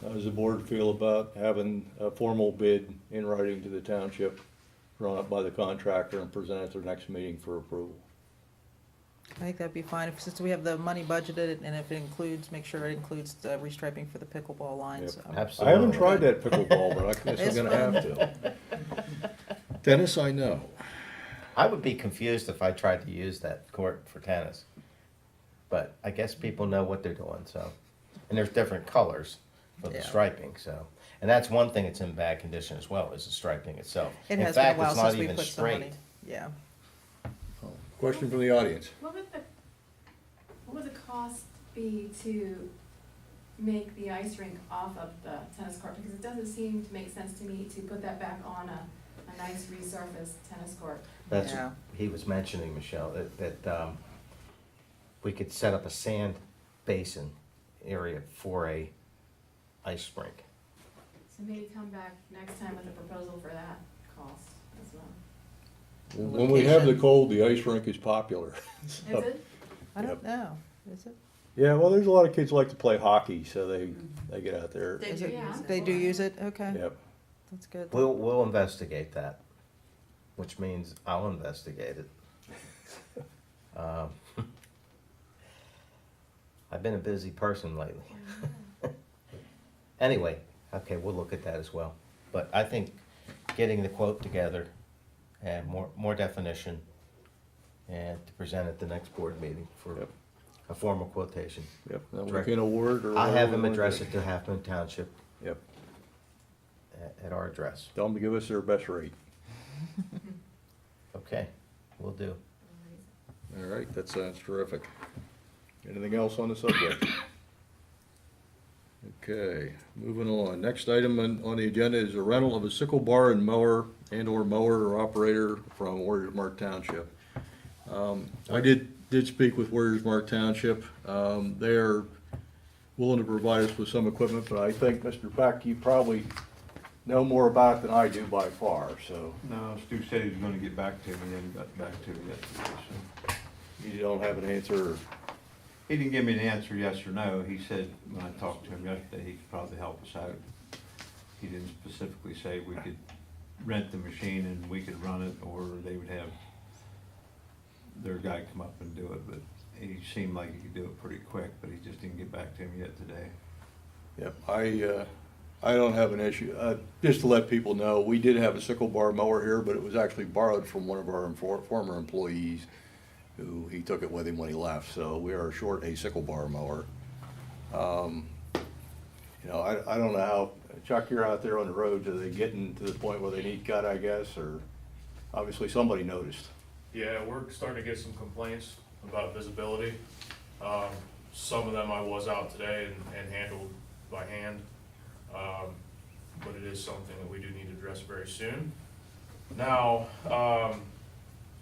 How does the board feel about having a formal bid in writing to the township, drawn up by the contractor and presented at their next meeting for approval? I think that'd be fine, since we have the money budgeted, and if it includes, make sure it includes the restriping for the pickleball lines. Yep. I Absolutely. haven't tried that pickleball, but I guess It's I'm gonna have to. Tennis, I know. I would be confused if I tried to use that court for tennis. But I guess people know what they're doing, so. And there's different colors for the Yeah. striping, so. And that's one thing that's in bad condition as well, is the striping itself. It In has been a fact, while it's not since we even put some money. straight. Yeah. Question from the audience. What would the cost be to make the ice rink off of the tennis court? Because it doesn't seem to make sense to me to put that back on a nice resurfaced tennis court. That's, Yeah. he was mentioning, Michelle, that we could set up a sand basin area for a ice rink. So maybe come back next time with a proposal for that cost as well. When we have the cold, the ice rink is popular. Is it? I don't know, is it? Yeah, well, there's a lot of kids like to play hockey, so they get out there. They Is do it- use it. They do use it, okay, Yep. that's good. We'll investigate that, which means I'll investigate it. I've been a busy person lately. Anyway, okay, we'll look at that as well. But I think getting the quote together and more definition, and to present at the next board meeting for Yep. a formal quotation. Yep, then we Direct- can award or I'll have whatever him we wanna address do. it to Halfmoon Township Yep, at our address. tell them to give us their best rate. Okay, will do. All right, that sounds terrific. Anything else on the subject? Okay, moving on. Next item on the agenda is a rental of a sickle bar and mower and/or mower or operator from Warriors Mark Township. I did speak with Warriors Mark Township. They are willing to provide us with some equipment, but I think, Mr. Peck, you probably know more about it than I do by far, so No, Stu said he was gonna get back to me, and he got back to me yesterday, so. you don't have an answer. He didn't give me an answer, yes or no. He said, when I talked to him yesterday, he could probably help us out. He didn't specifically say we could rent the machine and we could run it, or they would have their guy come up and do it, but he seemed like he could do it pretty quick, but he just didn't get back to him yet today. Yep, I don't have an issue. Just to let people know, we did have a sickle bar mower here, but it was actually borrowed from one of our former employees who, he took it with him when he left, so we are short a sickle bar mower. You know, I don't know how, Chuck, you're out there on the roads, are they getting to the point where they need cut, I guess, or obviously somebody noticed. Yeah, we're starting to get some complaints about visibility. Some of them I was out today and handled by hand. But it is something that we do need to address very soon. Now,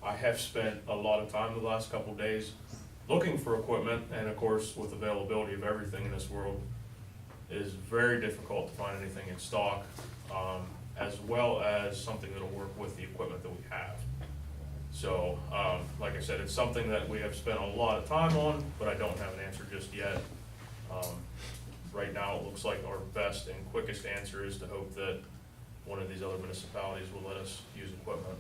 I have spent a lot of time the last couple of days looking for equipment, and of course, with availability of everything in this world, it is very difficult to find anything in stock, as well as something that'll work with the equipment that we have. So, like I said, it's something that we have spent a lot of time on, but I don't have an answer just yet. Right now, it looks like our best and quickest answer is to hope that one of these other municipalities will let us use equipment,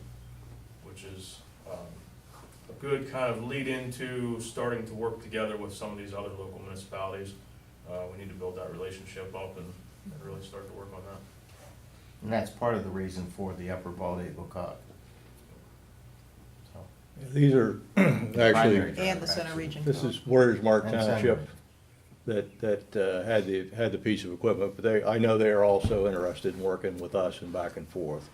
which is a good kind of lead into starting to work together with some of these other local municipalities. We need to build that relationship up and really start to work on that. And that's part of the reason for the upper bald eagle cock. So, These are actually, primary And the driver, center actually. region. this is Warriors Mark And Center Township Region. that had the piece of equipment, but I know they are also interested in working with us and back and forth.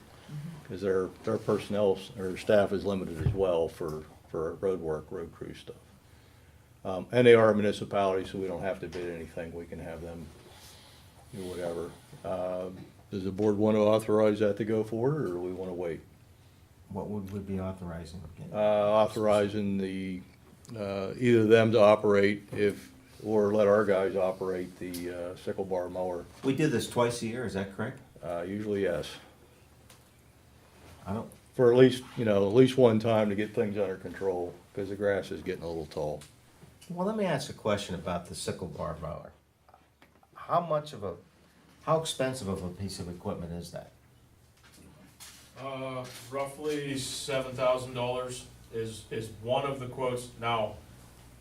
Because their personnel, or staff is limited as well for road work, road crew stuff. And they are a municipality, so we don't have to bid anything, we can have them do whatever. Does the board want to authorize that to go forward, or do we want to wait? What would we be authorizing? Authorizing either them to operate or let our guys operate the sickle bar mower. We do this twice a year, is that correct? Usually, yes. I don't, For at least one time to get things under control, because the grass is getting a little tall. well, let me ask a question about the sickle bar mower. How expensive of a piece of equipment is that? Roughly $7,000 is one of the quotes. Now,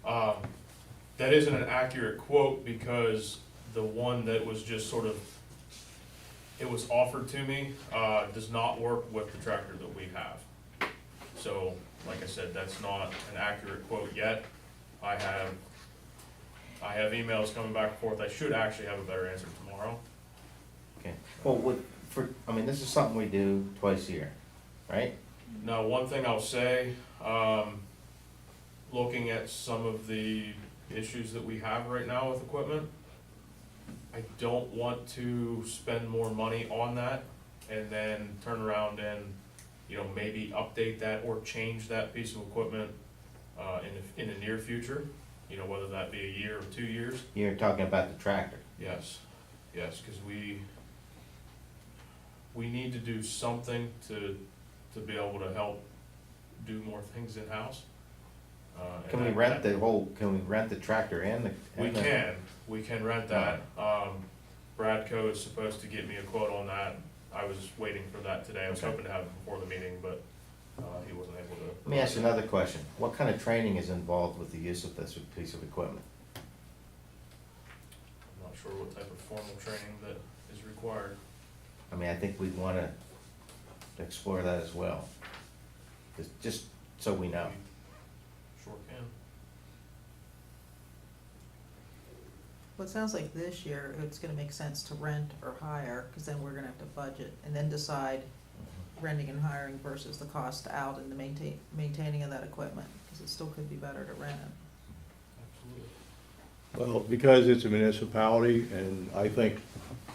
that isn't an accurate quote because the one that was just sort of, it was offered to me, does not work with the tractor that we have. So, like I said, that's not an accurate quote yet. I have emails coming back and forth. I should actually have a better answer tomorrow. Okay, well, this is something we do twice a year, right? Now, one thing I'll say, looking at some of the issues that we have right now with equipment, I don't want to spend more money on that and then turn around and, maybe update that or change that piece of equipment, in the near future, whether that be a year or 2 years. You're talking about the tractor. Yes, because we need to do something to be able to help do more things in-house. Can we rent the tractor and the? We can rent that. Bradco is supposed to get me a quote on that. I was waiting for that today. I was hoping to have it before the meeting, but he wasn't able to. Let me ask you another question. What kind of training is involved with the use of this piece of equipment? I'm not sure what type of formal training that is required. I think we'd wanna explore that as well. Just so we know. Sure can. Well, it sounds like this year, it's gonna make sense to rent or hire, cause then we're gonna have to budget and then decide renting and hiring versus the cost out and the maintaining of that equipment, cause it still could be better to rent it. Absolutely. Well, because it's a municipality, and I think,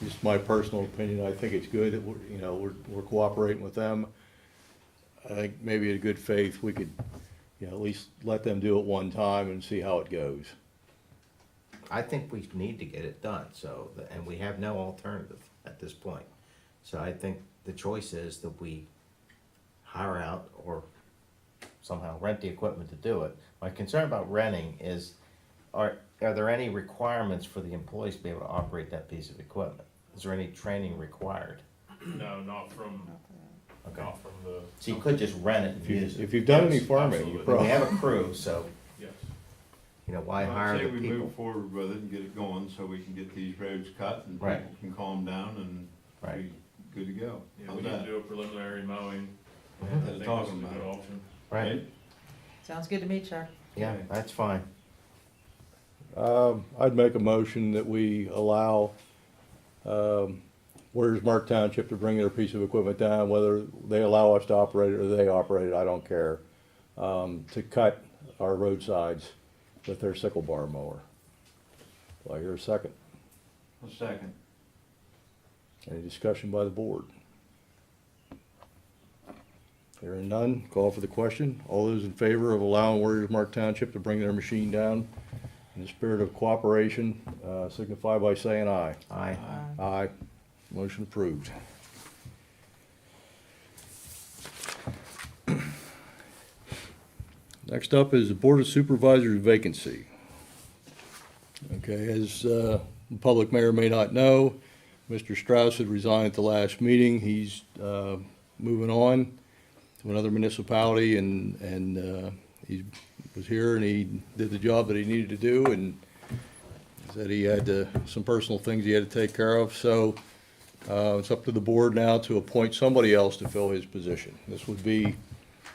just my personal opinion, I think it's good that we're cooperating with them. I think maybe in good faith, we could, at least let them do it one time and see how it goes. I think we need to get it done, so, and we have no alternative at this point. So I think the choice is that we hire out or somehow rent the equipment to do it. My concern about renting is, are there any requirements for the employees to be able to operate that piece of equipment? Is there any training required? No, not from Okay. the. So you could just rent it and If use it. you've done any Yes, farming, you absolutely. We probably. have a crew, so, Yes. why hire I'd say the we people? move forward with it and get it going so we can get these roads cut and Right. people can calm down and Right. be good to go. Yeah, How's we need to that? do a preliminary mowing. Mhm. I think this is a Talking good about it. option. Right, Sounds good to me, Chuck. yeah, that's fine. I'd make a motion that we allow, Warriors Mark Township to bring their piece of equipment down, whether they allow us to operate it or they operate it, I don't care, to cut our roadsides with their sickle bar mower. Do I hear a second? A second. Any discussion by the board? Hearing none, call for the question. All those in favor of allowing Warriors Mark Township to bring their machine down in the spirit of cooperation, signify by saying aye. Aye. Aye. Motion approved. Next up is the Board of Supervisors vacancy. Okay, as the public may or may not know, Mr. Strauss had resigned at the last meeting. He's moving on to another municipality, and he was here and he did the job that he needed to do, and said he had some personal things he had to take care of. So it's up to the board now to appoint somebody else to fill his position. This would be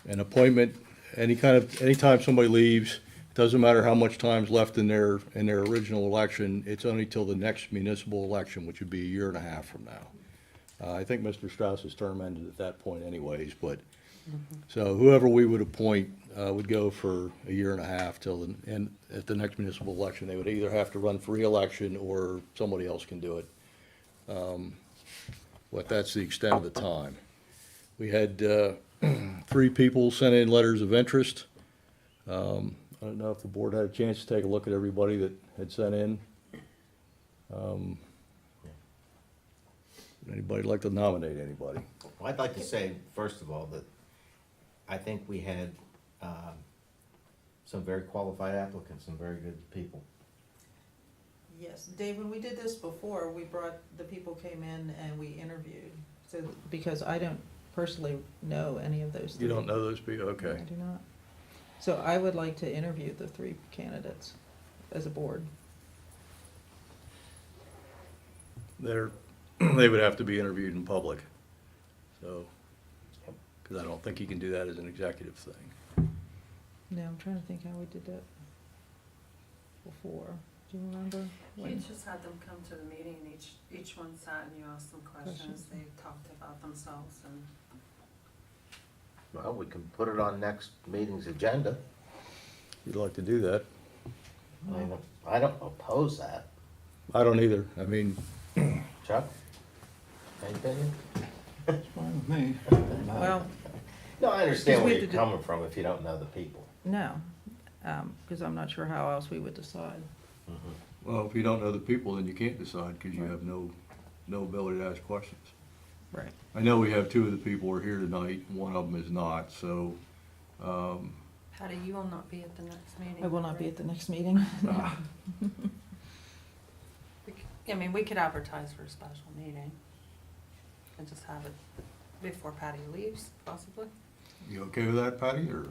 an appointment, anytime somebody leaves, doesn't matter how much time's left in their original election, it's only till the next municipal election, which would be a year and a half from now. I think Mr. Strauss's term ended at that point anyways, but, so whoever we would appoint would go for a year and a half till, and at the next municipal election, they would either have to run for re-election or somebody else can do it. But that's the extent of the time. We had 3 people send in letters of interest. I don't know if the board had a chance to take a look at everybody that had sent in. Would anybody like to nominate anybody? Well, I'd like to say, first of all, that I think we had some very qualified applicants, some very good people. Yes, Dave, when we did this before, we brought, the people came in and we interviewed, so, because I don't personally know any of those 3. You don't know those people? Okay. I do not. So I would like to interview the 3 candidates as a board. They would have to be interviewed in public, so, because I don't think you can do that as an executive thing. No, I'm trying to think how we did that before. Do you remember? You when- just had them come to the meeting and each one sat and you asked them questions, Questions. they talked about themselves and. Well, we can put it on next meeting's agenda. You'd like to do that? I don't oppose that. I don't either. I mean, Chuck? Any opinion? It's fine with me. Well, No, I understand Because we where have you're to do- coming from if you don't know the people. no, because I'm not sure how else we would decide. well, if you don't know the people, then you can't decide, because you have no ability to ask questions. Right. I know we have 2 of the people who are here tonight, one of them is not, so, Patty, you will not be at the next meeting. I will not be at the next meeting. I mean, we could advertise for a special meeting and just have it before Patty leaves, possibly. you okay with that, Patty, or?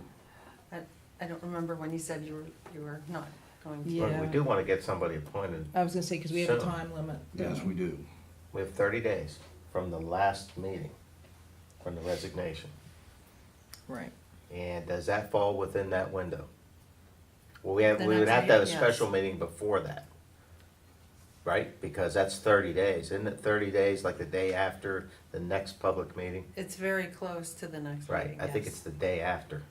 I don't remember when you said you were not going to. Yeah. But we do want to get somebody appointed. I was gonna say, because we have a So- time limit. Yes, we do. We have 30 days from the last meeting, from the resignation. Right. And does that fall within that window? Well, The we would next have to have a meeting, special yes. meeting before that, right? Because that's 30 days. Isn't it 30 days, like the day after the next public meeting? It's very close to the next Right, meeting, I think yes. it's the day after.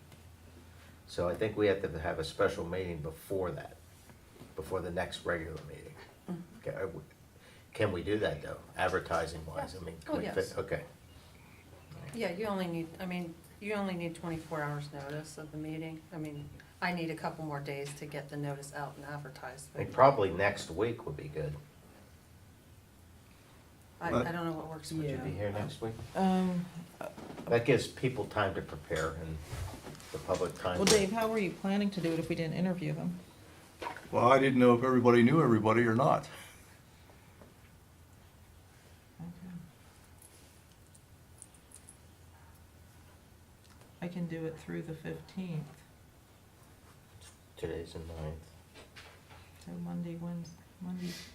So I think we have to have a special meeting before that, before the next regular meeting. Mm-hmm. Can we do that though, advertising wise? I mean, can Oh, we yes. fit, okay. Yeah, you only need 24 hours notice of the meeting. I mean, I need a couple more days to get the notice out and advertised. I think probably next week would be good. I don't know what works for Would you. you be here next week? Um, That gives people time to prepare and the public time. well, to- Dave, how were you planning to do it if we didn't interview them? Well, I didn't know if everybody knew everybody or not. Okay. I can do it through the 15th, Today's the 9th. so Monday,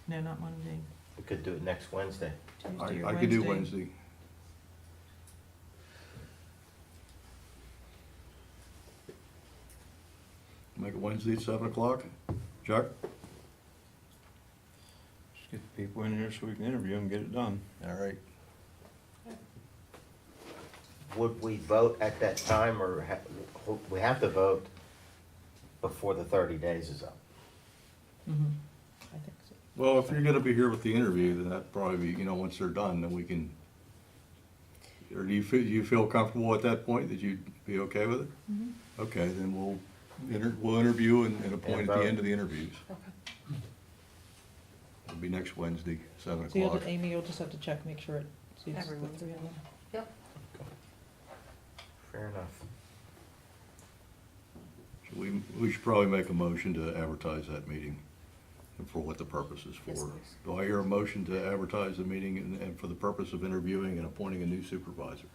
no, not Monday, We could do it next Wednesday. Tuesday or I could do Wednesday. Make it Wednesday at 7 o'clock. Chuck? Just get the people in here so we can interview them and get it done. All right. Would we vote at that time or we have to vote before the 30 days is up? Mhm. I think so. Well, if you're gonna be here with the interview, then that'd probably be, once they're done, then we can, or do you feel comfortable at that point that you'd be okay with it? Mhm. Okay, then we'll interview and appoint at the vote. end of the interviews. Okay. It'll be next Wednesday, 7 So o'clock. Amy, you'll just have to check, make sure it suits the Everyone's three of them. Yep. Fair enough. So we should probably make a motion to advertise that meeting and for what the purpose is for. Yes, please. Do I hear a motion to advertise the meeting and for the purpose of interviewing and appointing a new supervisor?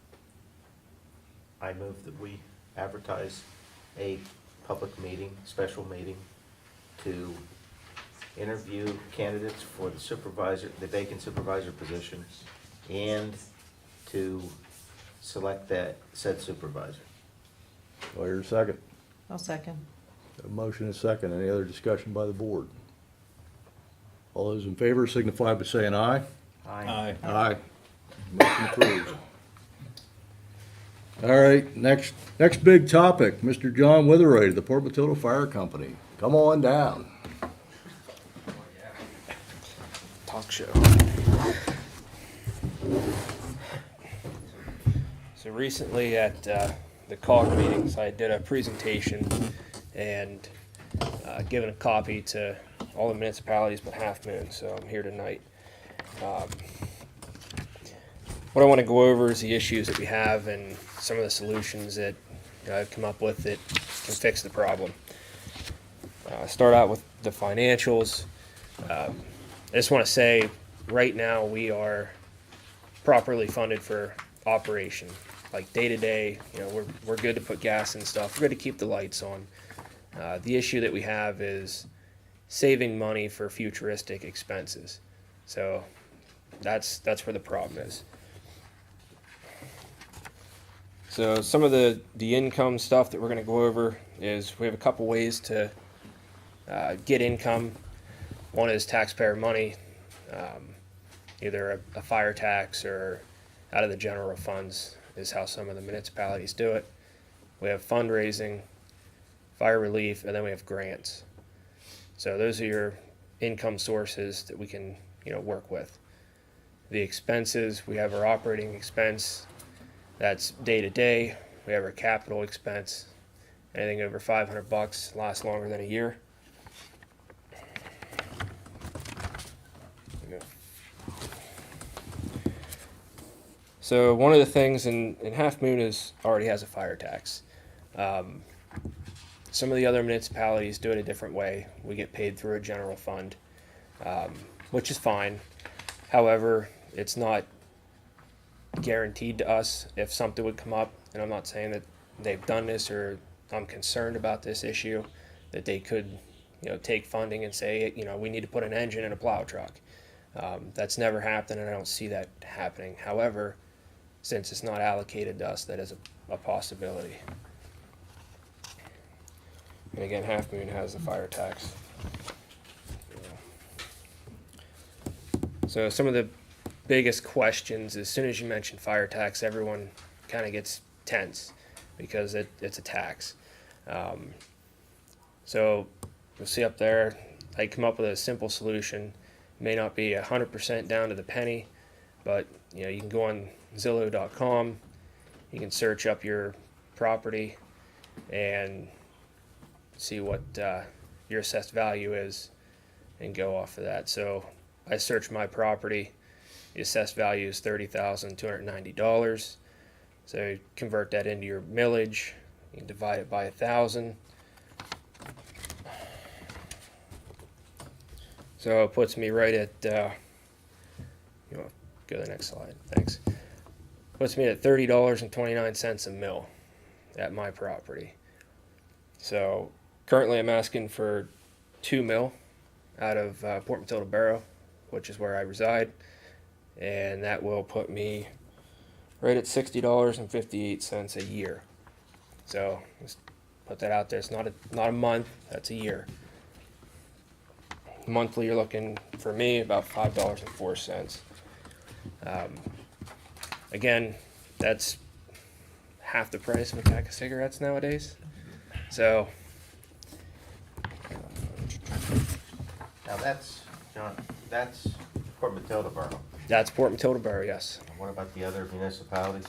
I move that we advertise a public meeting, special meeting, to interview candidates for the vacant supervisor position, and to select that said supervisor. Do I hear a second? I'll second. A motion and a second. Any other discussion by the board? All those in favor signify by saying aye. Aye. Aye. Motion approved. All right, next big topic, Mr. John Witheray, the Port Matilda Fire Company. Come on down. Talk show. So recently at the COG meetings, I did a presentation and given a copy to all the municipalities but Halfmoon, so I'm here tonight. What I want to go over is the issues that we have and some of the solutions that I've come up with that can fix the problem. Start out with the financials. I just want to say, right now we are properly funded for operation, like day to day. We're good to put gas and stuff. We're good to keep the lights on. The issue that we have is saving money for futuristic expenses. So that's where the problem is. So some of the income stuff that we're going to go over is we have a couple ways to get income. One is taxpayer money, either a fire tax or out of the general funds is how some of the municipalities do it. We have fundraising, fire relief, and then we have grants. So those are your income sources that we can work with. The expenses, we have our operating expense. That's day to day. We have our capital expense. Anything over $500 lasts longer than a year. So one of the things in Halfmoon already has a fire tax. Some of the other municipalities do it a different way. We get paid through a general fund, which is fine. However, it's not guaranteed to us if something would come up, and I'm not saying that they've done this or I'm concerned about this issue, that they could take funding and say, we need to put an engine in a plow truck. That's never happened, and I don't see that happening. However, since it's not allocated to us, that is a possibility. And again, Halfmoon has the fire tax. So some of the biggest questions, as soon as you mention fire tax, everyone kind of gets tense because it's a tax. So you'll see up there, I come up with a simple solution. May not be 100% down to the penny, but you know, you can go on Zillow.com, you can search up your property and see what your assessed value is and go off of that. So I searched my property, the assessed value is $30,290. So convert that into your millage, you can divide it by 1,000. So it puts me right at, you know, go to the next slide, thanks. Puts me at $30.29 a mill at my property. So currently I'm asking for 2 mil out of Port Matilda Borough, which is where I reside. And that will put me right at $60.58 a year. So let's put that out there. It's not a month, that's a year. Monthly, you're looking for me about $5.04. Again, that's half the price of a pack of cigarettes nowadays. So Now that's, John, that's Port Matilda Borough. that's Port Matilda Borough, yes. What about the other municipalities?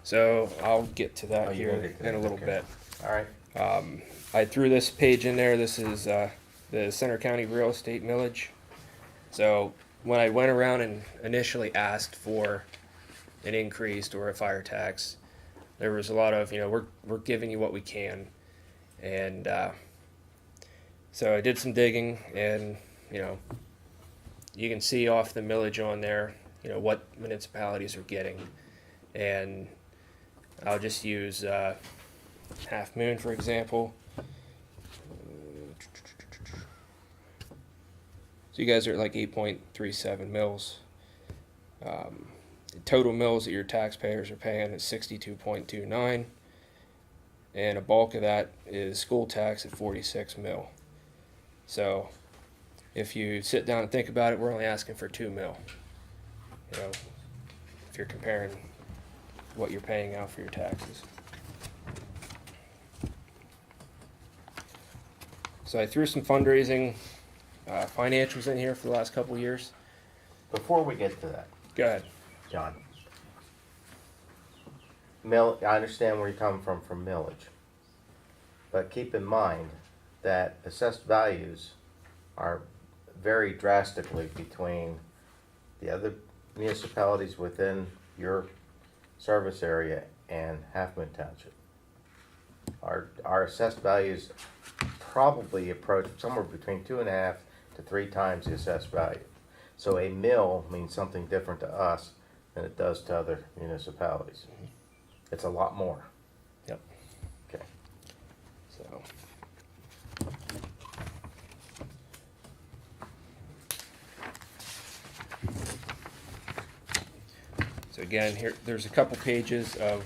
So I'll get to that Oh, you here will get to in a that, little okay. bit. All right. I threw this page in there. This is the Center County Real Estate Millage. So when I went around and initially asked for an increase or a fire tax, there was a lot of, you know, we're giving you what we can. And so I did some digging, and, you know, you can see off the millage on there, you know, what municipalities are getting. And I'll just use Halfmoon, for example. So you guys are at like 8.37 mils. The total mils that your taxpayers are paying is 62.29, and a bulk of that is school tax at 46 mil. So if you sit down and think about it, we're only asking for 2 mil. You know, if you're comparing what you're paying out for your taxes. So I threw some fundraising financials in here for the last couple of years. Before we get to that, Go ahead. John. I understand where you're coming from millage. But keep in mind that assessed values are vary drastically between the other municipalities within your service area and Halfmoon Township. Our assessed values probably approach somewhere between 2.5 to 3 times the assessed value. So a mill means something different to us than it does to other municipalities. It's a lot more. Yep. Okay. So. So again, here there's a couple pages of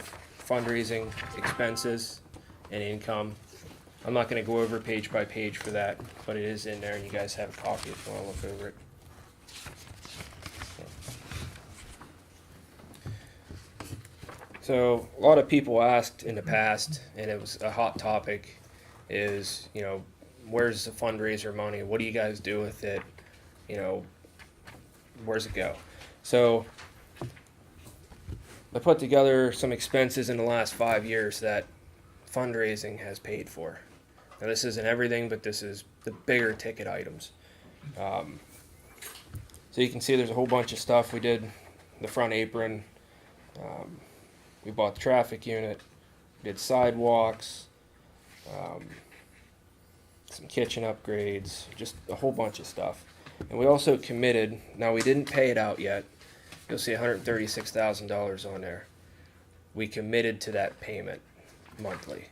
fundraising expenses and income. I'm not going to go over page by page for that, but it is in there, and you guys have a copy if you want to look over it. So a lot of people asked in the past, and it was a hot topic, is, you know, where's the fundraiser money? What do you guys do with it? You know, where's it go? So I put together some expenses in the last 5 years that fundraising has paid for. Now this isn't everything, but this is the bigger ticket items. So you can see there's a whole bunch of stuff. We did the front apron. We bought the traffic unit, did sidewalks, some kitchen upgrades, just a whole bunch of stuff. And we also committed, now we didn't pay it out yet, you'll see $136,000 on there. We committed to that payment monthly.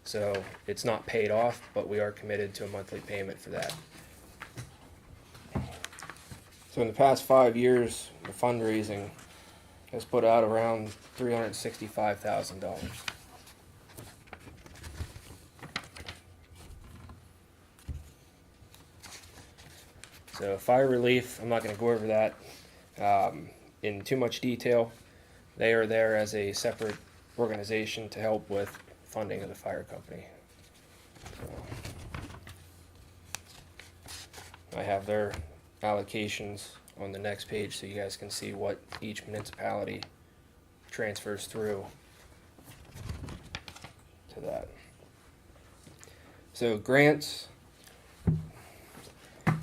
So it's not paid off, but we are committed to a monthly payment for that. So in the past 5 years, the fundraising has put out around $365,000. So fire relief, I'm not gonna go over that in too much detail. They are there as a separate organization to help with funding of the fire company. I have their allocations on the next page so you guys can see what each municipality transfers through to that. So grants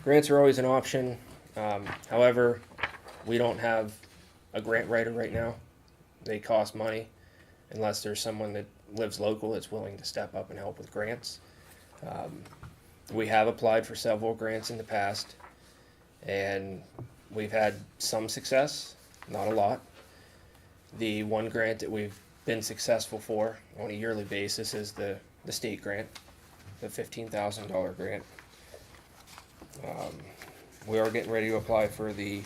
are always an option. However, we don't have a grant writer right now. They cost money unless there's someone that lives local that's willing to step up and help with grants. We have applied for several grants in the past, and we've had some success, not a lot. The one grant that we've been successful for on a yearly basis is the state grant, the $15,000 grant. We are getting ready to apply for the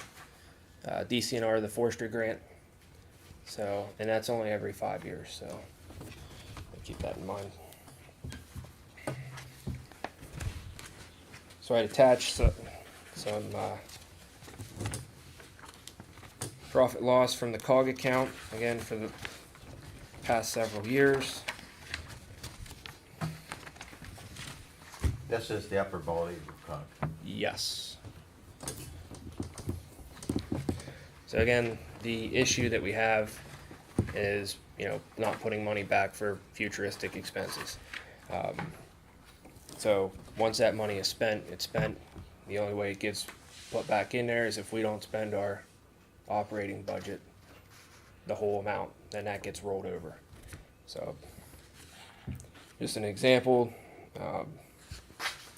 DCNR, the forestry grant. So, and that's only every 5 years, so keep that in mind. So I attached some profit loss from the COG account, again for the past several years. This is the upper body of COG. Yes. So again, the issue that we have is, not putting money back for futuristic expenses. So once that money is spent, it's spent. The only way it gets put back in there is if we don't spend our operating budget, the whole amount, then that gets rolled over. So just an example,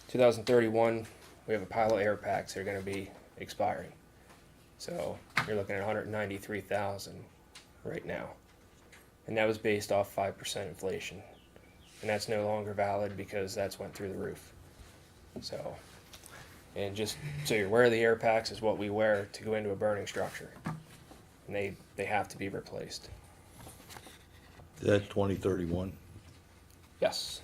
2031, we have a pile of air packs that are going to be expiring. So you're looking at 193,000 right now. And that was based off 5% inflation. And that's no longer valid because that's went through the roof. So, and just so you're aware, the air packs is what we wear to go into a burning structure. And they have to be replaced. That's 2031. Yes.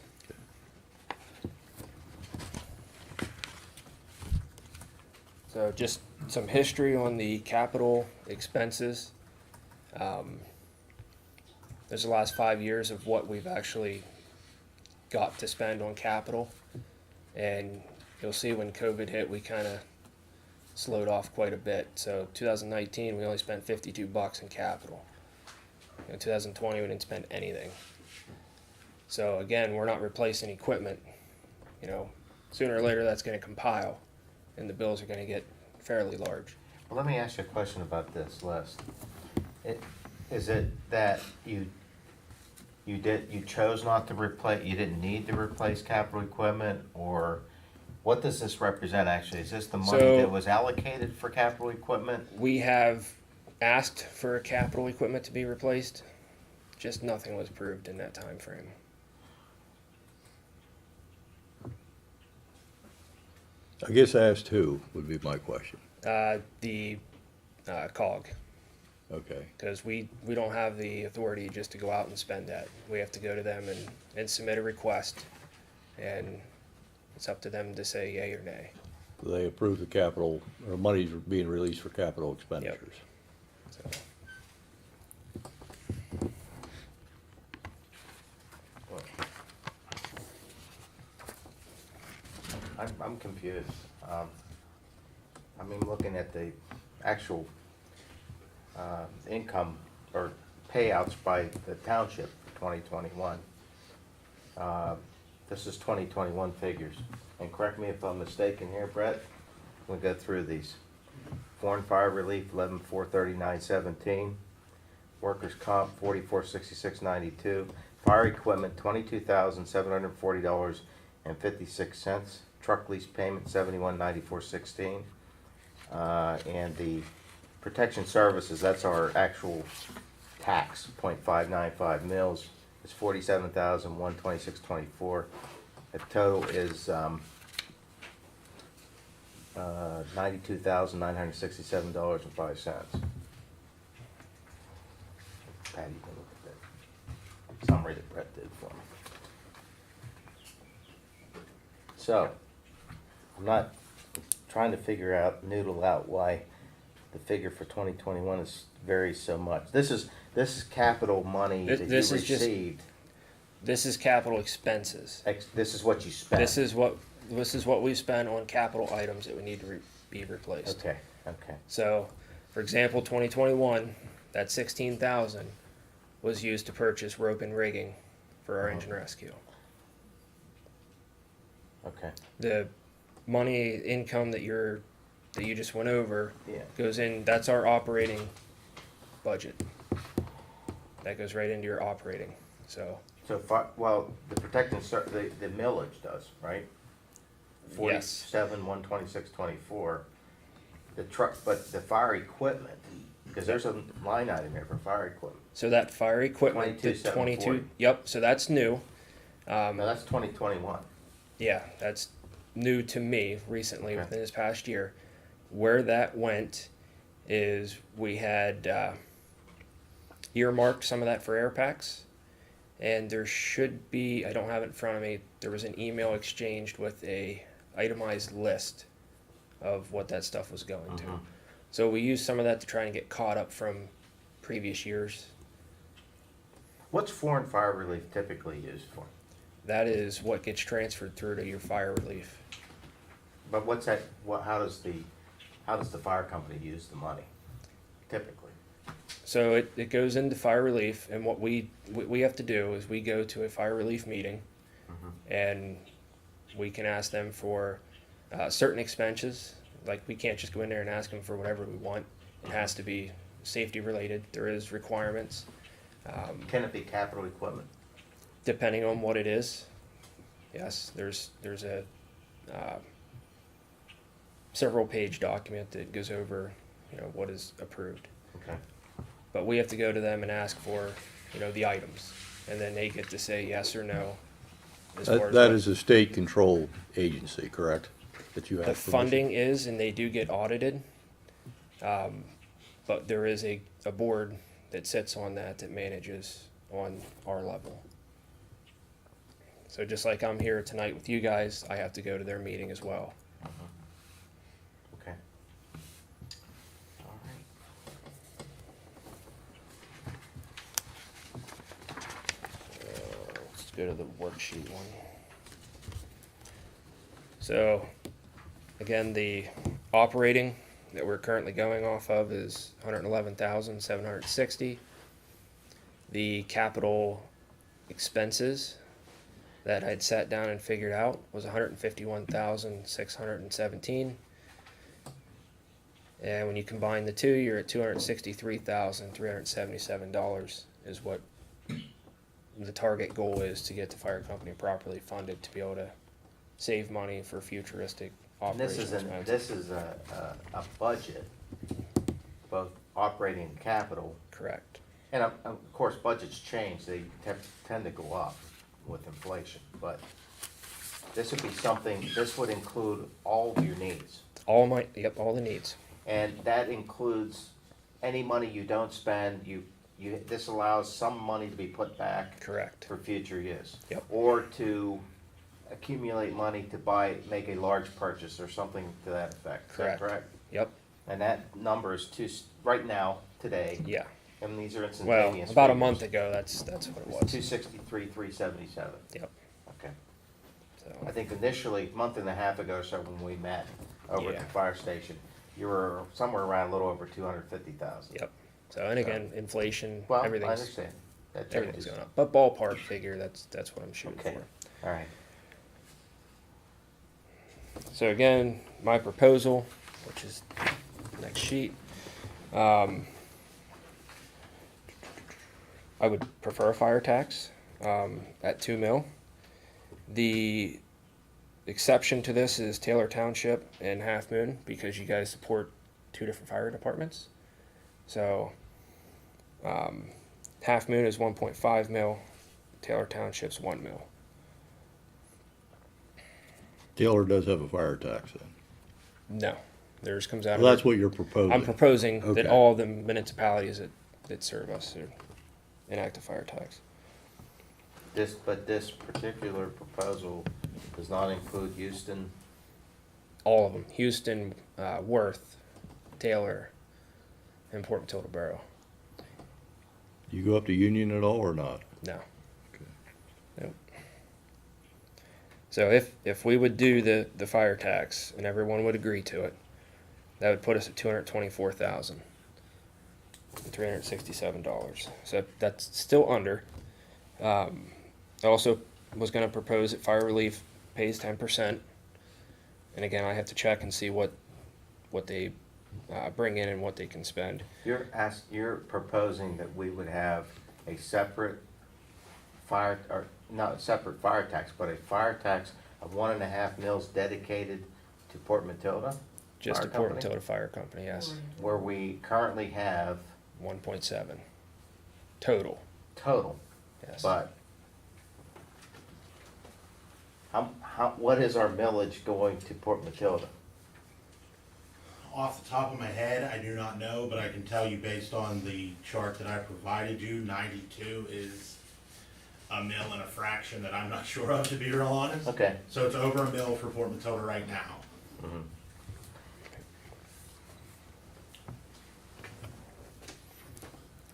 So just some history on the capital expenses. There's the last 5 years of what we've actually got to spend on capital. And you'll see when COVID hit, we kind of slowed off quite a bit. So 2019, we only spent $52 in capital. In 2020, we didn't spend anything. So again, we're not replacing equipment. Sooner or later that's going to compile and the bills are going to get fairly large. Well, let me ask you a question about this list. Is it that you chose not to replace, you didn't need to replace capital equipment, or what does this represent actually? Is this the money So, that was allocated for capital equipment? We have asked for capital equipment to be replaced, just nothing was approved in that time frame. I guess asked who would be my question. The COG, Okay. because we don't have the authority just to go out and spend that. We have to go to them and submit a request, and it's up to them to say yay or nay. They approve the capital, or money's being released for capital expenditures. So, I'm confused. Looking at the actual income or payouts by the township for 2021. This is 2021 figures. And correct me if I'm mistaken here, Brett. We'll go through these. Foreign fire relief, 11,439.17. Workers' comp, 4466.92. Fire equipment, $22,740.56. Truck lease payment, $71.94.16. And the protection services, that's our actual tax, 0.595 mils, is $47,126.24. The total is $92,967.05. Patty, you can look at that summary that Brett did for me. So, I'm not trying to figure out, noodle out why the figure for 2021 is varies so much. This is capital money that you This is just- received. This is capital expenses. This is what you spent. This is what we spent on capital items that we need to be replaced. Okay, okay. So, for example, 2021, that 16,000 was used to purchase rope and rigging for our engine rescue. Okay, The money income that you just went over yeah. goes in. That's our operating budget. That goes right into your operating. So So, well, the the millage does, right? Yes. 47, 126, 24. The truck, but the fire equipment, because there's a line item here for fire equipment. so that fire equipment, the 22,740. 22. Yep. So that's new. Now, that's 2021. Yeah, that's new to me recently Okay. within this past year. Where that went is we had earmarked some of that for air packs, and there should be, I don't have it in front of me, there was an email exchanged with a itemized list of what that stuff was going to. Mhm. So we used some of that to try and get caught up from previous years. What's foreign fire relief typically used for? That is what gets transferred through to your fire relief. But what's that, how does the fire company use the money typically? So it goes into fire relief, and what we have to do is we go to a fire relief meeting, and we can ask them for certain expenses. Like, we can't just go in there and ask them for whatever we want. It has to be safety related. There is requirements, Can it be capital equipment? depending on what it is. Yes, there's a several page document that goes over, what is approved. Okay. But we have to go to them and ask for, the items, and then they get to say yes or no. As far as That what- is a state-controlled agency, correct? That you have The permission? funding is, and they do get audited. But there is a board that sits on that manages on our level. So just like I'm here tonight with you guys, I have to go to their meeting as well. Okay. All right. Let's go to the worksheet one. So, again, the operating that we're currently going off of is 111,760. The capital expenses that I'd sat down and figured out was 151,617. And when you combine the two, you're at $263,377 is what the target goal is, to get the fire company properly funded to be able to save money for futuristic And operations expenses. this is a budget, both operating and capital. Correct. And of course, budgets change, they tend to go up with inflation, but this would be something, this would include all of your needs. All the needs. And that includes any money you don't spend, this allows some money to be put back Correct. for future use. Yep. Or to accumulate money to make a large purchase or something to that effect. Is that Correct. correct? Yep. And that number is right now, today, Yeah. and these are Well, instantaneous. about a figures. month ago, that's what it was. 263, 377. Yep. Okay. So I think initially, a month and a half ago or so, when we met over at Yeah. the fire station, you were somewhere around a little over 250,000. yep. So, and again, inflation, Well, I everything's understand. That everything's changes. going up. But ballpark figure, that's what I'm shooting Okay. for. All right. So again, my proposal, which is next sheet, I would prefer a fire tax at 2 mil. The exception to this is Taylor Township and Halfmoon, because you guys support two different fire departments. So Halfmoon is 1.5 mil, Taylor Township's 1 mil. Taylor does have a fire tax then. No, theirs comes out Well, of. that's what you're proposing. I'm proposing Okay. that all the municipalities that serve us enact a fire tax. But this particular proposal does not include Houston. all of them, Houston, Worth, Taylor, and Port Matilda Borough. You go up to Union at all or not? No. Okay. Nope. So if we would do the fire tax and everyone would agree to it, that would put us at $224,367. So that's still under. I also was going to propose that fire relief pays 10%. And again, I have to check and see what they bring in and what they can spend. You're proposing that we would have a separate fire, or not a separate fire tax, but a fire tax of 1.5 mils dedicated to Port Matilda? Just Fire the Port Company? Matilda Fire Company, yes. Where we currently have 1.7 total, total, yes. but what is our millage going to Port Matilda? Off the top of my head, I do not know, but I can tell you based on the chart that I provided you, 92 is a mil and a fraction that I'm not sure of, to be real honest. Okay. So it's over a mil for Port Matilda right now. Mhm.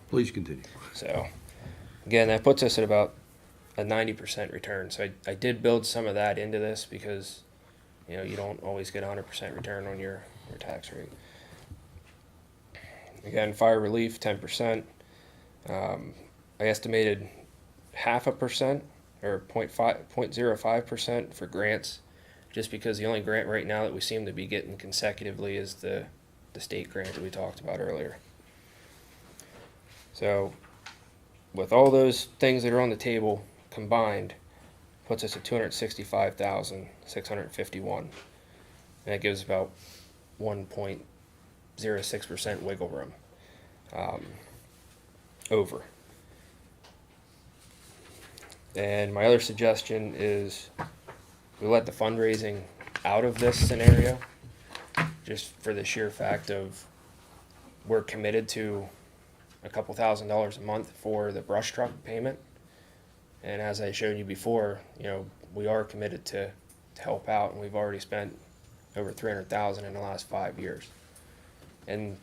Please continue. So, again, that puts us at about a 90% return. So I did build some of that into this because, you know, you don't always get 100% return on your tax rate. Again, fire relief, 10%. I estimated 0.5% or 0.05% for grants, just because the only grant right now that we seem to be getting consecutively is the state grant that we talked about earlier. So with all those things that are on the table combined, puts us at 265,651, and that gives about 1.06% wiggle room over. And my other suggestion is we let the fundraising out of this scenario, just for the sheer fact of we're committed to a couple $1,000s a month for the brush truck payment. And as I showed you before, you know, we are committed to help out, and we've already spent over $300,000 in the last 5 years. And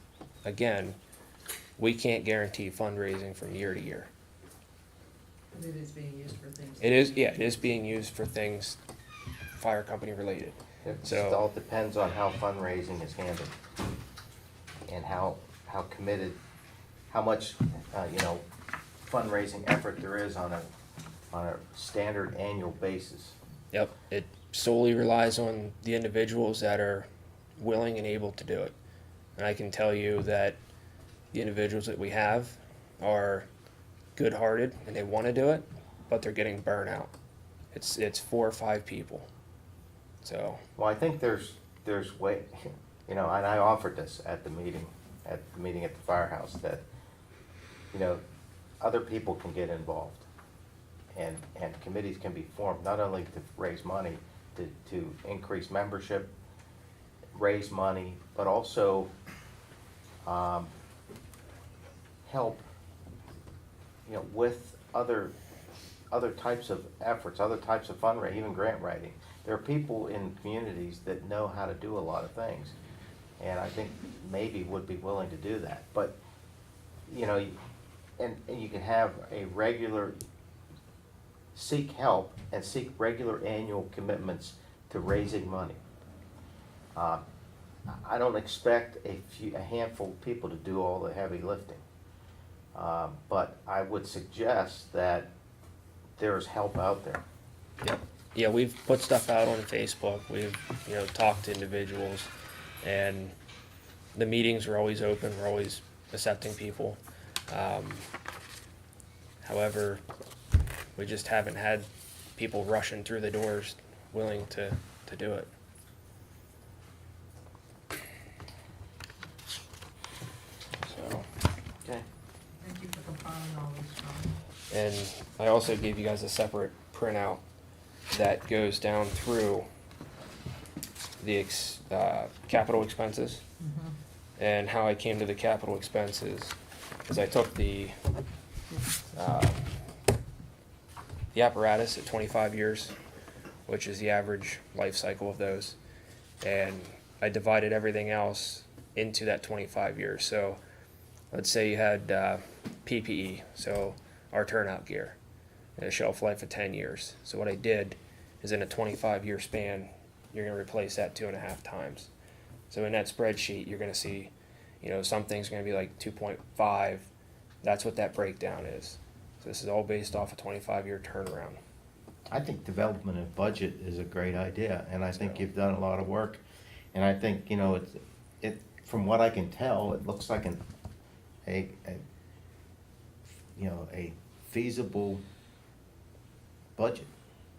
again, we can't guarantee fundraising from year to year. It is being used for things. It is being used for things fire company related. It So- all depends on how fundraising is handled and how committed, how much, fundraising effort there is on a standard annual basis. Yep, it solely relies on the individuals that are willing and able to do it. And I can tell you that the individuals that we have are good-hearted and they want to do it, but they're getting burnout. It's 4 or 5 people. So, Well, I think there's way, and I offered this at the meeting at the firehouse, that, other people can get involved. And committees can be formed, not only to raise money, to increase membership, raise money, but also help, with other types of efforts, other types of fundraising, even grant writing. There are people in communities that know how to do a lot of things, and I think maybe would be willing to do that. But, and you can have a regular, seek help and seek regular annual commitments to raising money. I don't expect a handful of people to do all the heavy lifting. But I would suggest that there's help out there. yep. Yeah, we've put stuff out on Facebook. We've, talked to individuals, and the meetings are always open. We're always accepting people. However, we just haven't had people rushing through the doors willing to do it. So, Okay. Thank you for compiling all these, Sean. and I also gave you guys a separate printout that goes down through the capital expenses. And how I came to the capital expenses is I took the apparatus at 25 years, which is the average life cycle of those, and I divided everything else into that 25 years. So let's say you had PPE, so our turnout gear, a shelf life of 10 years. So what I did is in a 25-year span, you're going to replace that 2.5 times. So in that spreadsheet, you're going to see, some things are going to be like 2.5. That's what that breakdown is. So this is all based off a 25-year turnaround. I think development of budget is a great idea, and I think you've done a lot of work. And I think, from what I can tell, it looks like a feasible budget.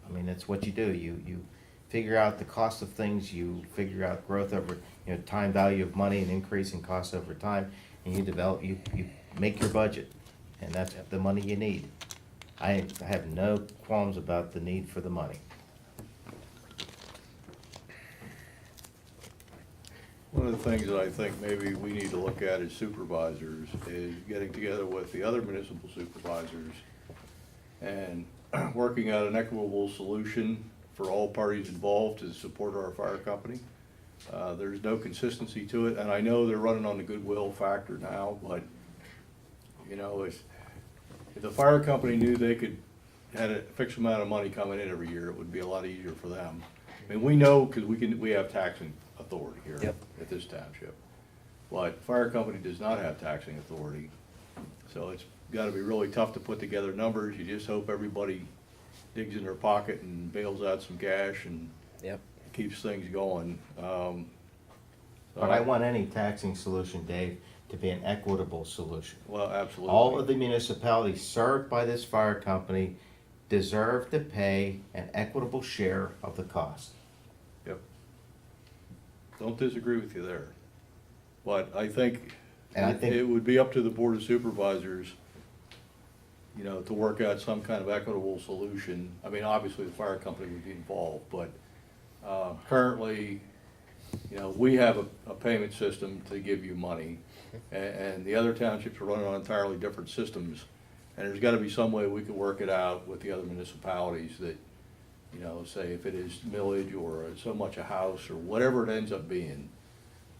I mean, that's what you do. You figure out the cost of things, you figure out growth over, time value of money and increasing costs over time, and you make your budget, and that's the money you need. I have no qualms about the need for the money. One of the things that I think maybe we need to look at as supervisors is getting together with the other municipal supervisors and working out an equitable solution for all parties involved to support our fire company. There's no consistency to it, and I know they're running on the goodwill factor now, but, if the fire company knew they had a fixed amount of money coming in every year, it would be a lot easier for them. I mean, we know, because we have taxing authority here at this township. But fire company does not have taxing authority, so it's gotta be really tough to put together numbers. You just hope everybody digs in their pocket and bails out some cash and keeps things going. But I want any taxing solution, Dave, to be an equitable solution. Well, absolutely. All of the municipalities served by this fire company deserve to pay an equitable share of the cost. Yep. Don't disagree with you there. But I think it would be up to the Board of Supervisors, to work out some kind of equitable solution. I mean, obviously, the fire company would be involved, but currently, we have a payment system to give you money, and the other townships are running on entirely different systems. And there's gotta be some way we could work it out with the other municipalities that, say if it is millage or so much a house or whatever it ends up being,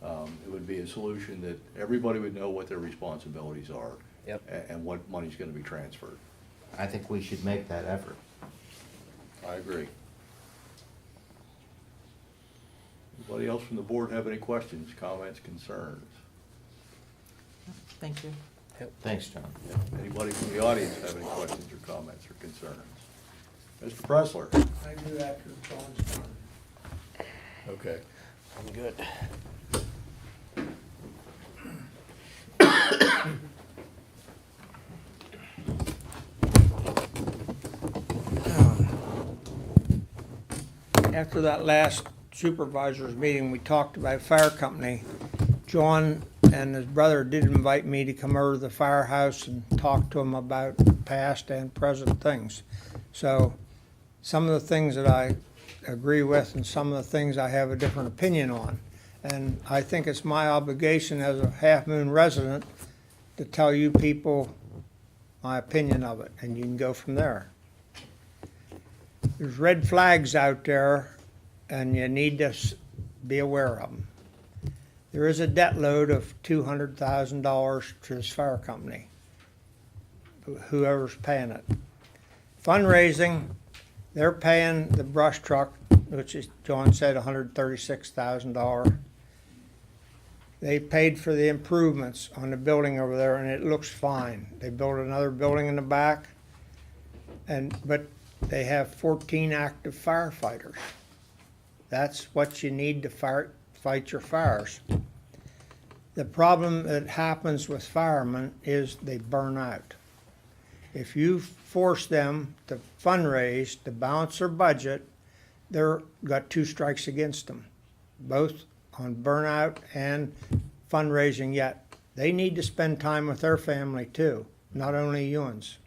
it would be a solution that everybody would know what their responsibilities are and what money's gonna be transferred. I think we should make that effort. I agree. Anybody else from the board have any questions, comments, concerns? Thank you. Thanks, John. Anybody from the audience have any questions or comments or concerns? Mr. Pressler? I do after John's done. Okay. I'm good. After that last supervisors meeting, we talked about fire company. John and his brother did invite me to come over to the firehouse and talk to him about past and present things. So some of the things that I agree with and some of the things I have a different opinion on. And I think it's my obligation as a Half Moon resident to tell you people my opinion of it, and you can go from there. There's red flags out there, and you need to be aware of them. There is a debt load of $200,000 to this fire company, whoever's paying it. Fundraising, they're paying the brush truck, which is, John said, $136,000. They paid for the improvements on the building over there, and it looks fine. They built another building in the back, but they have 14 active firefighters. That's what you need to fight your fires. The problem that happens with firemen is they burn out. If you force them to fundraise to balance their budget, they're got 2 strikes against them, both on burnout and fundraising. Yet they need to spend time with their family too, not only Ewans.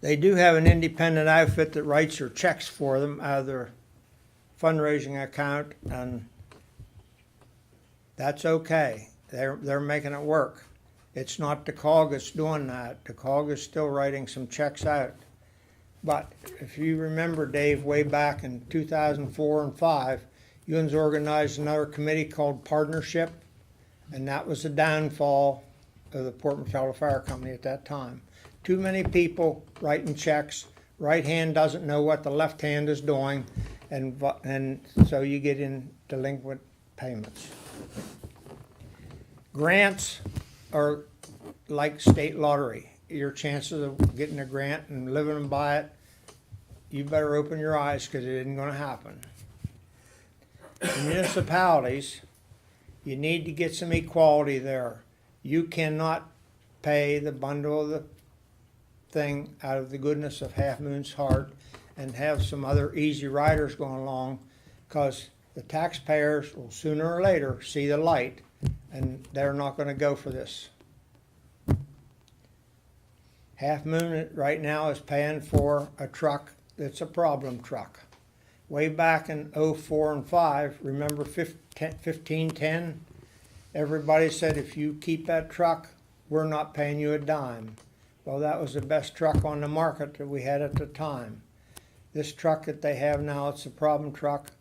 They do have an independent outfit that writes their checks for them out of their fundraising account, and that's okay. They're making it work. It's not the COG that's doing that. The COG is still writing some checks out. But if you remember, Dave, way back in 2004 and 5, Yuns organized another committee called Partnership, and that was the downfall of the Port Matilda Fire Company at that time. Too many people writing checks, right hand doesn't know what the left hand is doing, and so you get in delinquent payments. Grants are like state lottery. Your chances of getting a grant and living and by it, you better open your eyes because it isn't gonna happen. The municipalities, you need to get some equality there. You cannot pay the bundle of the thing out of the goodness of Halfmoon's heart and have some other easy riders going along, because the taxpayers will sooner or later see the light and they're not gonna go for this. Halfmoon right now is paying for a truck that's a problem truck. Way back in '04 and '05, remember 1510? Everybody said, if you keep that truck, we're not paying you a dime. Well, that was the best truck on the market that we had at the time. This truck that they have now, it's a problem truck.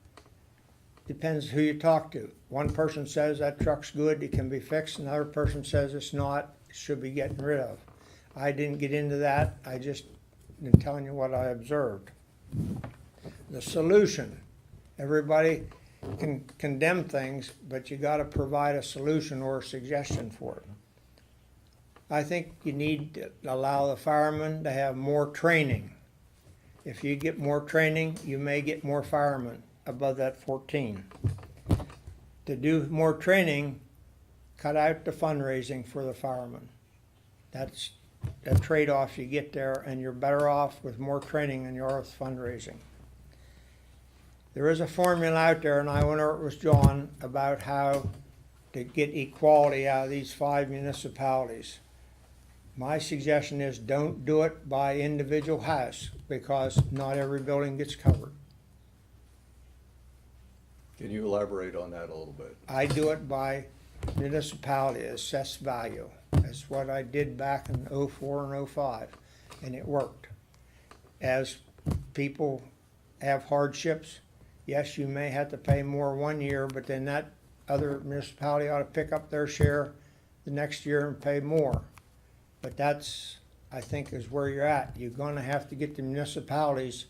Depends who you talk to. One person says that truck's good, it can be fixed. Another person says it's not, it should be getting rid of. I didn't get into that. I just been telling you what I observed. The solution. Everybody can condemn things, but you got to provide a solution or a suggestion for it. I think you need to allow the firemen to have more training. If you get more training, you may get more firemen above that 14. To do more training, cut out the fundraising for the firemen. That's a trade-off you get there, and you're better off with more training than you are with fundraising. There is a formula out there, and I went over it with John about how to get equality out of these 5 municipalities. My suggestion is don't do it by individual house, because not every building gets covered. Can you elaborate on that a little bit? I do it by municipality, assessed value. That's what I did back in '04 and '05, and it worked. As people have hardships, yes, you may have to pay more one year, but then that other municipality ought to pick up their share the next year and pay more. But that's, I think, is where you're at. You're gonna have to get the municipalities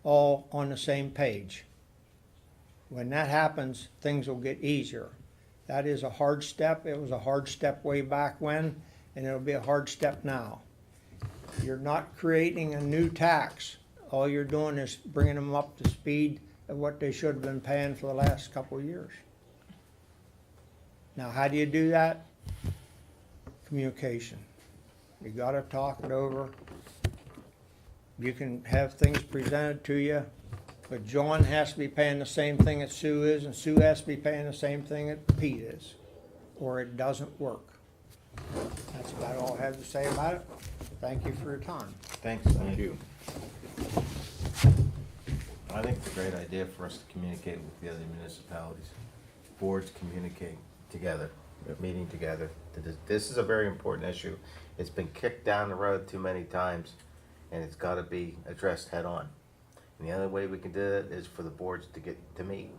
all on the same page. When that happens, things will get easier. That is a hard step. It was a hard step way back when, and it'll be a hard step now. You're not creating a new tax. All you're doing is bringing them up to speed of what they should have been paying for the last couple of years. Now, how do you do that? Communication. You gotta talk it over. You can have things presented to you, but John has to be paying the same thing that Sue is, and Sue has to be paying the same thing that Pete is, or it doesn't work. That's about all I have to say about it. Thank you for your time. Thanks. Thank you. I think it's a great idea for us to communicate with the other municipalities. Boards communicate together, meeting together. This is a very important issue. It's been kicked down the road too many times, and it's gotta be addressed head on. And the only way we can do it is for the boards to get to meet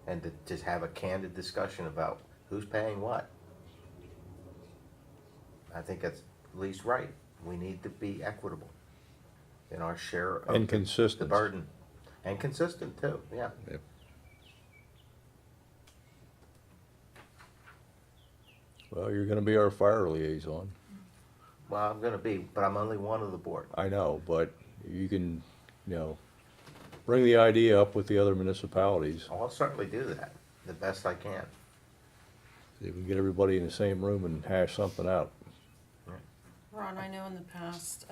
and to just have a candid discussion about who's paying what. I think that's at least right. We need to be equitable in our share of And the consistent. burden. And consistent too, yeah. Yep. Well, you're gonna be our fire liaison. Well, I'm gonna be, but I'm only one of the board. I know, but you can, bring the idea up with the other municipalities. I'll certainly do that, the best I can. See if we can get everybody in the same room and hash something out. Ron, I know in the past,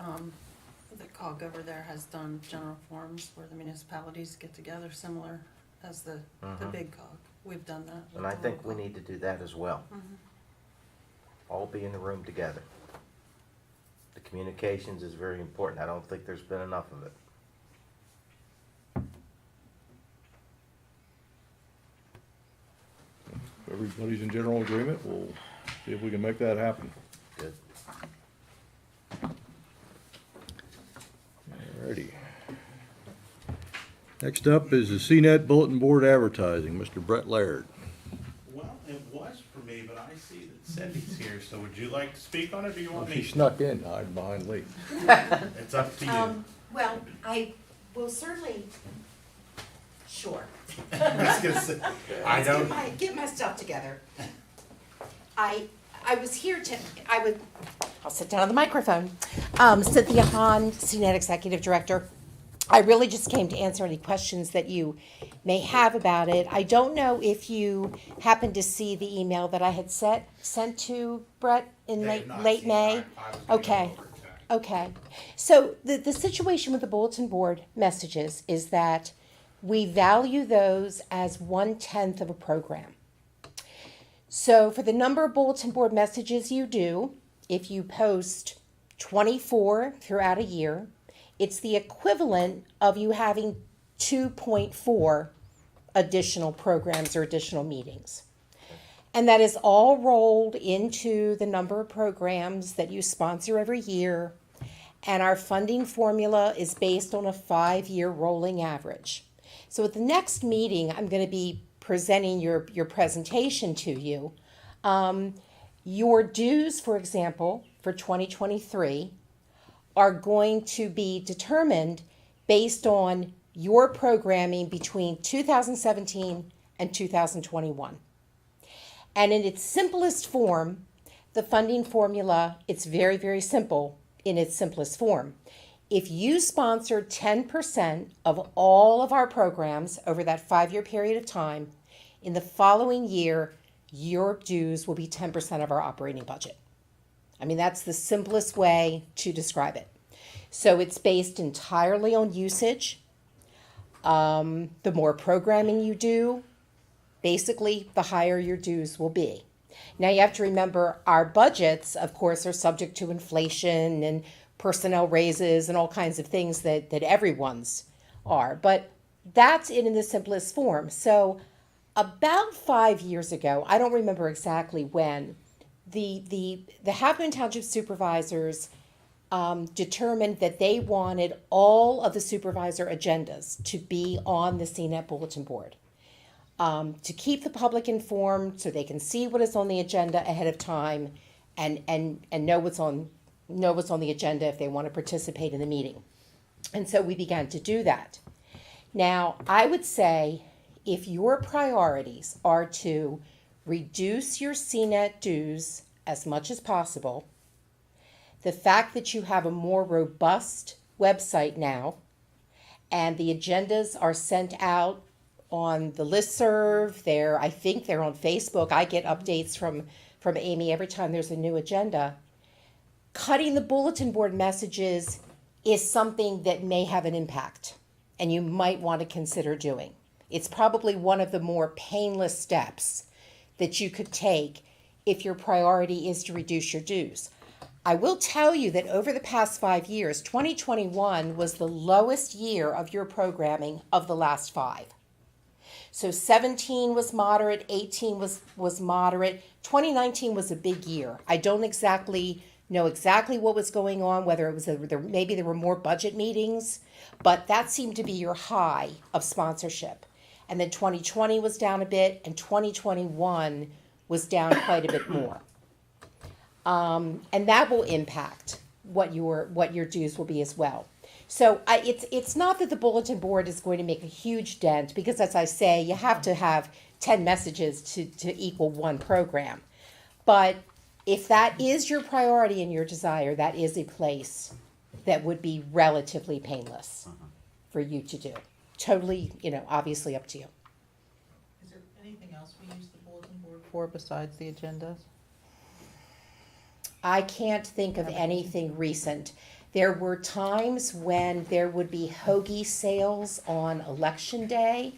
the COG over there has done general forums where the municipalities get together, similar as the big COG. We've done that. with And I the think we local. need to do that as well. All be in the room together. The communications is very important. I don't think there's been enough of it. If everybody's in general agreement, we'll see if we can make that happen. Good. Alrighty. Next up is the Cnet Bulletin Board advertising, Mr. Brett Laird. Well, it was for me, but I see that Cindy's here, so would you like to speak on it, or do you want She me? snuck in, hiding behind Lee. It's up to you. Well, I will certainly, sure. I was gonna say, I don't, Get my stuff together. I was here to, I'll sit down on the microphone. Cynthia Hahn, Cnet Executive Director. I really just came to answer any questions that you may have about it. I don't know if you happened to see the email that I had sent to Brett in They have not late seen May. it. I was gonna Okay. go over it today. Okay, so the situation with the bulletin board messages is that we value those as 1/10 of a program. So for the number of bulletin board messages you do, if you post 24 throughout a year, it's the equivalent of you having 2.4 additional programs or additional meetings. And that is all rolled into the number of programs that you sponsor every year. And our funding formula is based on a 5-year rolling average. So at the next meeting, I'm going to be presenting your presentation to you. Your dues, for example, for 2023 are going to be determined based on your programming between 2017 and 2021. And in its simplest form, the funding formula, it's very, very simple in its simplest form. If you sponsor 10% of all of our programs over that 5-year period of time, in the following year, your dues will be 10% of our operating budget. I mean, that's the simplest way to describe it. So it's based entirely on usage. The more programming you do, basically, the higher your dues will be. Now, you have to remember our budgets, of course, are subject to inflation and personnel raises and all kinds of things that everyone's are. But that's it in the simplest form. So about 5 years ago, I don't remember exactly when, the Halfmoon Township Supervisors determined that they wanted all of the supervisor agendas to be on the Cnet bulletin board. To keep the public informed so they can see what is on the agenda ahead of time and know what's on the agenda if they want to participate in the meeting. And so we began to do that. Now, I would say if your priorities are to reduce your Cnet dues as much as possible, the fact that you have a more robust website now and the agendas are sent out on the listserv, I think they're on Facebook. I get updates from Amy every time there's a new agenda. Cutting the bulletin board messages is something that may have an impact and you might want to consider doing. It's probably one of the more painless steps that you could take if your priority is to reduce your dues. I will tell you that over the past 5 years, 2021 was the lowest year of your programming of the last 5. So 17 was moderate, 18 was moderate, 2019 was a big year. I don't know exactly what was going on, whether it was maybe there were more budget meetings, but that seemed to be your high of sponsorship. And then 2020 was down a bit, and 2021 was down quite a bit more. And that will impact what your dues will be as well. So it's not that the bulletin board is going to make a huge dent, because as I say, you have to have 10 messages to equal one program. But if that is your priority and your desire, that is a place that would be relatively painless for you to do. Totally, obviously up to you. Is there anything else we use the bulletin board for besides the agendas? I can't think of anything recent. There were times when there would be hoagie sales on election day.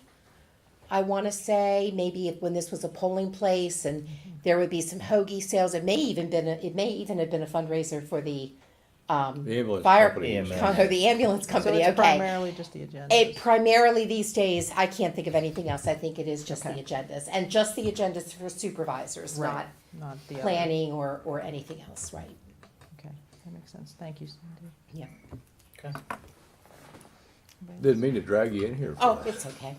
I want to say maybe when this was a polling place, and there would be some hoagie sales. It may even have been a fundraiser for the ambulance fire company. the ambulance company. So it's Okay. primarily just the agendas? It primarily these days, I can't think of anything else. I think it is just Okay. the agendas, and just the agendas for supervisors, Right. Not the other. planning or anything else, right? Okay, that makes sense. Thank you, Cindy. Yeah. Okay. Didn't mean to drag you in here. Oh, it's okay.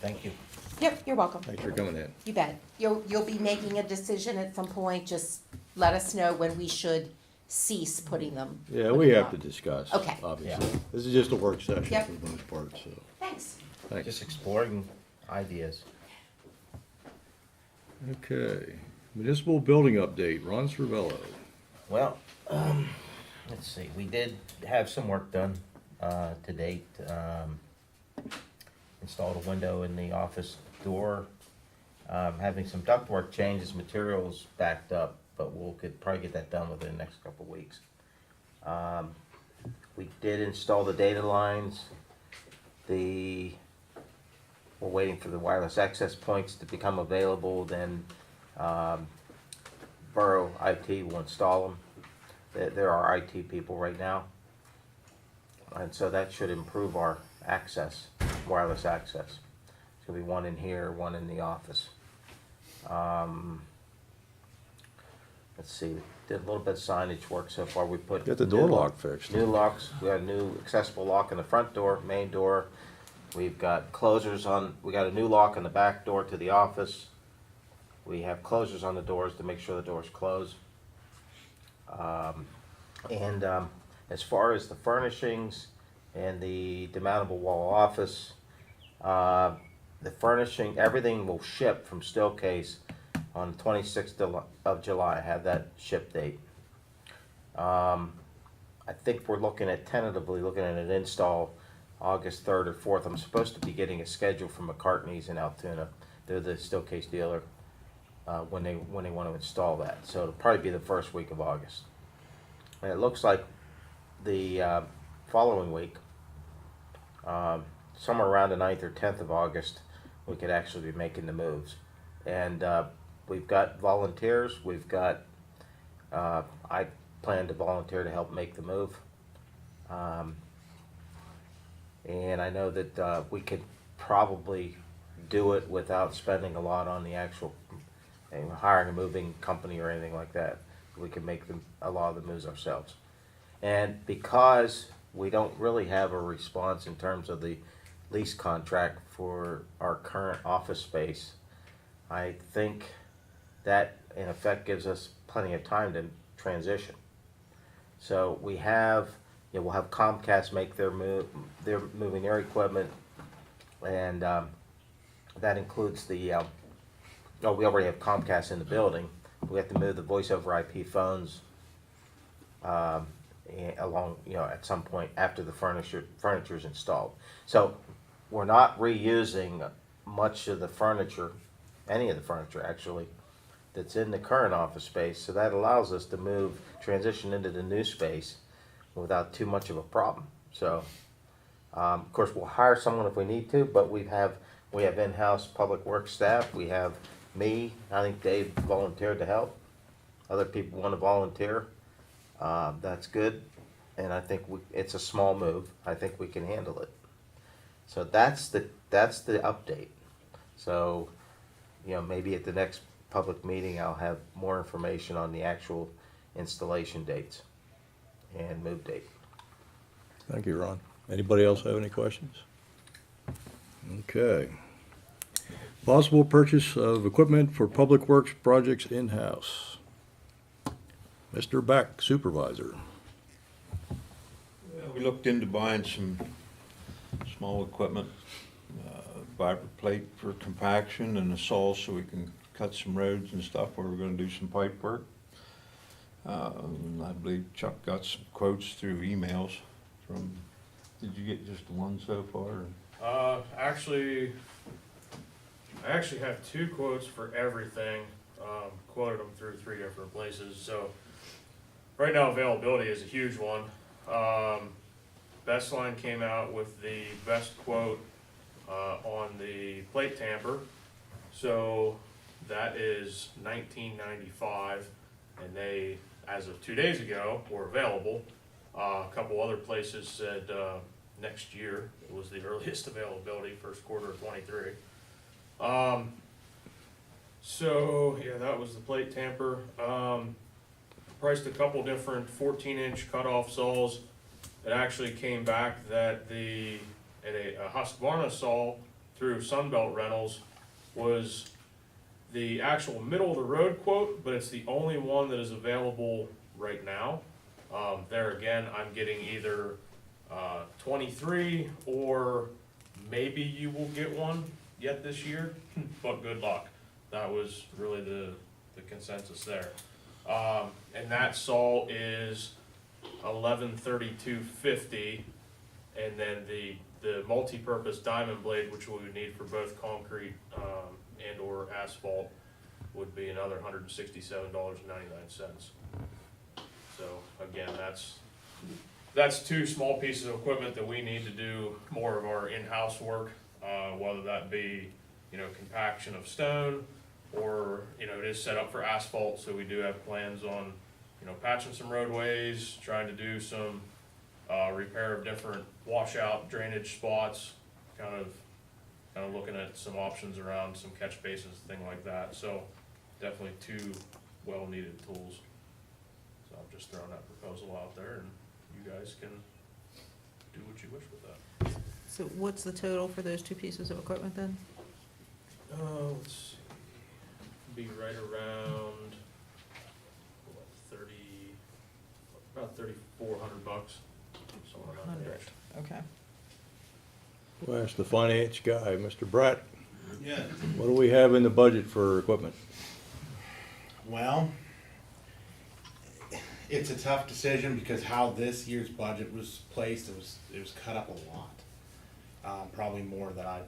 Thank you. Yep, you're welcome. Thanks for coming in. You bet. You'll be making a decision at some point, just let us know when we should cease putting them. Yeah, we have to discuss, Okay. obviously. This is just a work session Yep. for the most part, so, Thanks. thanks. Just exploring ideas. Okay, municipal building update, Ron Cervello. Well, let's see, we did have some work done, to date. Installed a window in the office door. Having some ductwork changes, materials backed up, but could probably get that done within the next couple of weeks. We did install the data lines. We're waiting for the wireless access points to become available, then, Borough IT will install them. There are IT people right now. And so that should improve our access, wireless access. There's gonna be one in here, one in the office. Let's see, we did a little bit of signage work so far. We put. Get the door lock fixed. New locks, we got a new accessible lock in the front door, main door. We've got closers we got a new lock on the back door to the office. We have closers on the doors to make sure the doors close. As far as the furnishings and the demountable wall office, the furnishing, everything will ship from Steelcase on the 26th of July. I have that ship date. I think we're tentatively looking at an install August 3rd or 4th. I'm supposed to be getting a schedule from McCartney's in Altoona. They're the Steelcase dealer, when they want to install that. So it'll probably be the first week of August. And it looks like the following week, somewhere around the 9th or 10th of August, we could actually be making the moves. And we've got volunteers. I plan to volunteer to help make the move. And I know that we could probably do it without spending a lot on the actual, hiring a moving company or anything like that. We can make a lot of the moves ourselves. And because we don't really have a response in terms of the lease contract for our current office space, I think that in effect gives us plenty of time to transition. So we'll have Comcast make their moving their equipment, and that includes we already have Comcast in the building. We have to move the voice over IP phones along, at some point after the furniture's installed. So we're not reusing much of the furniture, any of the furniture actually, that's in the current office space. So that allows us to transition into the new space without too much of a problem. So, of course, we'll hire someone if we need to, but we have in-house public works staff. We have me. I think Dave volunteered to help. Other people want to volunteer. That's good, and I think it's a small move. I think we can handle it. So that's the update. So, maybe at the next public meeting, I'll have more information on the actual installation dates and move date. Thank you, Ron. Anybody else have any questions? Okay. Possible purchase of equipment for public works projects in-house. Mr. Beck, Supervisor. We looked into buying some small equipment, viper plate for compaction and a saw so we can cut some roads and stuff where we're gonna do some pipe work. I believe Chuck got some quotes through emails did you get just one so far? Actually, I actually have 2 quotes for everything. Quoted them through 3 different places. So right now availability is a huge one. Best Line came out with the best quote on the plate tamper. So that is $19.95, and they, as of 2 days ago, were available. A couple other places said next year. It was the earliest availability, first quarter of 23. So yeah, that was the plate tamper. Priced a couple different 14-inch cutoff saws it actually came back that a Husqvarna saw through Sunbelt Rentals was the actual middle of the road quote, but it's the only one that is available right now. There again, I'm getting either 23 or maybe you will get one yet this year, but good luck. That was really the consensus there. And that saw is 1132.50, and then the multi-purpose diamond blade, which we would need for both concrete and or asphalt, would be another $167.99. So again, that's two small pieces of equipment that we need to do more of our in-house work, whether that be, compaction of stone, or, it is set up for asphalt, so we do have plans on, patching some roadways, trying to do some repair of different washout drainage spots, kind of looking at some options around some catch basins, thing like that. So definitely two well-needed tools. So I'm just throwing that proposal out there, and you guys can do what you wish with that. So what's the total for those two pieces of equipment then? Let's see, be right around, about $3,400, somewhere around there. 100, okay. We'll ask the finance guy, Mr. Brett, Yeah. what do we have in the budget for equipment? Well, it's a tough decision because how this year's budget was placed, it was cut up a lot. Probably more than I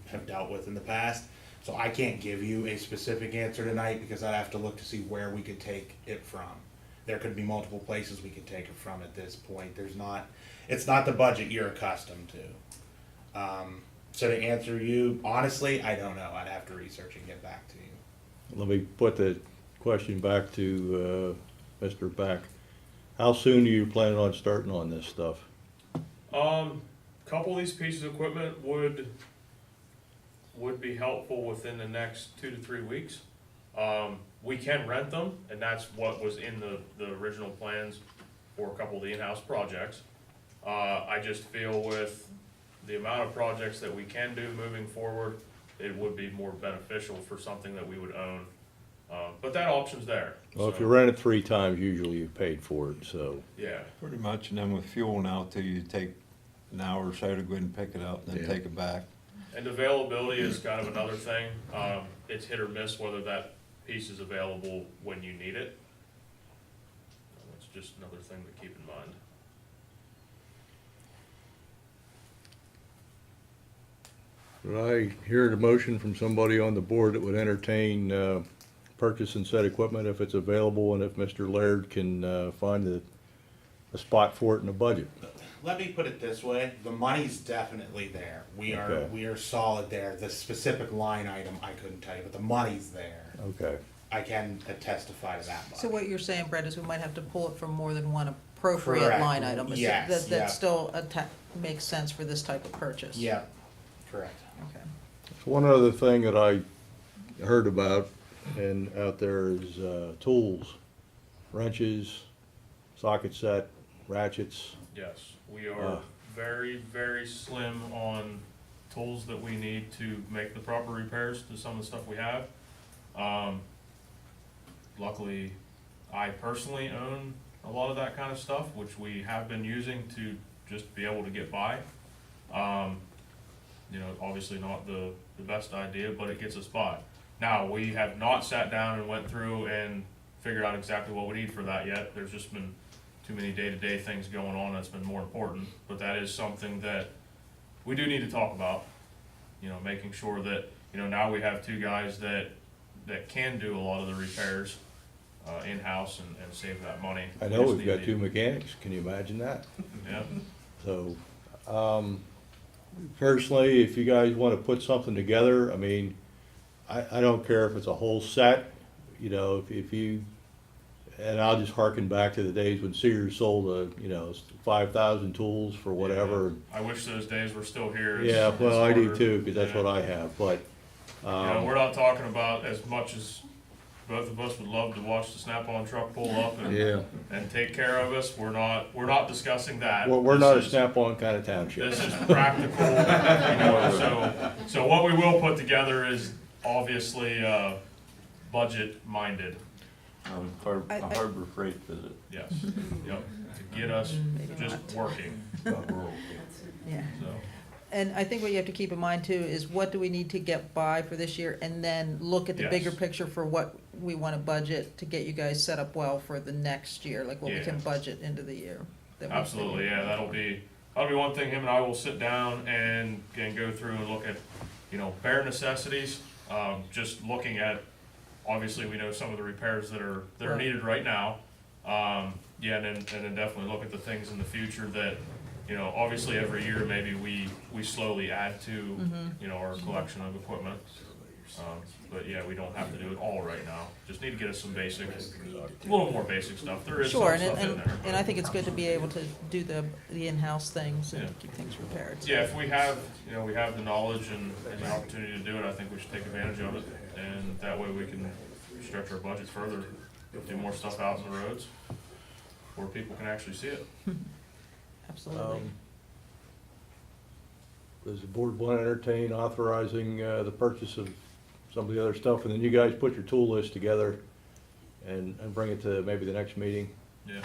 have dealt with in the past. So I can't give you a specific answer tonight because I'd have to look to see where we could take it from. There could be multiple places we could take it from at this point. It's not the budget you're accustomed to. So to answer you, honestly, I don't know. I'd have to research and get back to you. Let me put the question back to Mr. Beck. How soon are you planning on starting on this stuff? Couple of these pieces of equipment would be helpful within the next 2 to 3 weeks. We can rent them, and that's what was in the original plans for a couple of the in-house projects. I just feel with the amount of projects that we can do moving forward, it would be more beneficial for something that we would own. But that option's there. Well, if so, you rent it 3 times, usually you've paid for it, so. Yeah, Pretty much, and then with fuel now too, you take an hour or so to go ahead and pick it up, and then Yeah. take it back. and availability is kind of another thing. It's hit or miss whether that piece is available when you need it. That's just another thing to keep in mind. Did I hear the motion from somebody on the board that would entertain purchasing said equipment if it's available and if Mr. Laird can find a spot for it in the budget? Let me put it this way, the money's definitely there. We Okay. are solid there. The specific line item, I couldn't tell you, but the money's there. Okay. I can testify to that much. So what you're saying, Brett, is we might have to pull it from more than one appropriate Correct. line item? Is Yes, That yeah. still makes sense for this type of purchase? Yeah, correct. Okay. One other thing that I heard about and out there is tools, wrenches, socket set, ratchets. Yes, we are very, very slim on tools that we need to make the proper repairs to some of the stuff we have. Luckily, I personally own a lot of that kind of stuff, which we have been using to just be able to get by. Obviously not the best idea, but it gets us by. Now, we have not sat down and went through and figured out exactly what we need for that yet. There's just been too many day-to-day things going on that's been more important, but that is something that we do need to talk about. Making sure that, now we have 2 guys that can do a lot of the repairs in-house and save that money. I know We just we've need got to- 2 mechanics, can you imagine that? Yeah, So, personally, if you guys wanna put something together, I mean, I don't care if it's a whole set, if you, and I'll just harken back to the days when Sears sold 5,000 tools for whatever. I wish those days were still here. Yeah, well, I do It's too, cause that's harder. what I have, but, We're not talking about as much as both of us would love to watch the Snap-on truck pull up and, Yeah. and take care of us. We're not discussing that. Well, we're This not a is- Snap-on kind of township. This is practical, so what we will put together is obviously, budget-minded, I- I- Harbor Freight visit. yes, yep, to get us just working, Yeah. so. And I think what you have to keep in mind too is what do we need to get by for this year, and then look at the bigger Yes. picture for what we wanna budget to get you guys set up well for the next year, like what we Yeah. can budget into the year. that we Absolutely, think. yeah, that'll be one thing, him and I will sit down and go through and look at, bare necessities, just looking at, obviously, we know some of the repairs that are Right. needed right now. Yeah, and then definitely look at the things in the future that, obviously every year maybe we slowly add to, Mhm. our collection of equipment. But yeah, we don't have to do it all right now, just need to get us some basic, a little more basic stuff, there is some Sure, stuff in there. and I think it's good to be able to do the in-house things Yeah. and keep things prepared. so. Yeah, if we have, we have the knowledge and the opportunity to do it, I think we should take advantage of it. And that way we can stretch our budget further, do more stuff out in the roads where people can actually see it. Absolutely. Does the board want to entertain authorizing the purchase of some of the other stuff, and then you guys put your tool list together and bring it to maybe the next meeting? Yeah.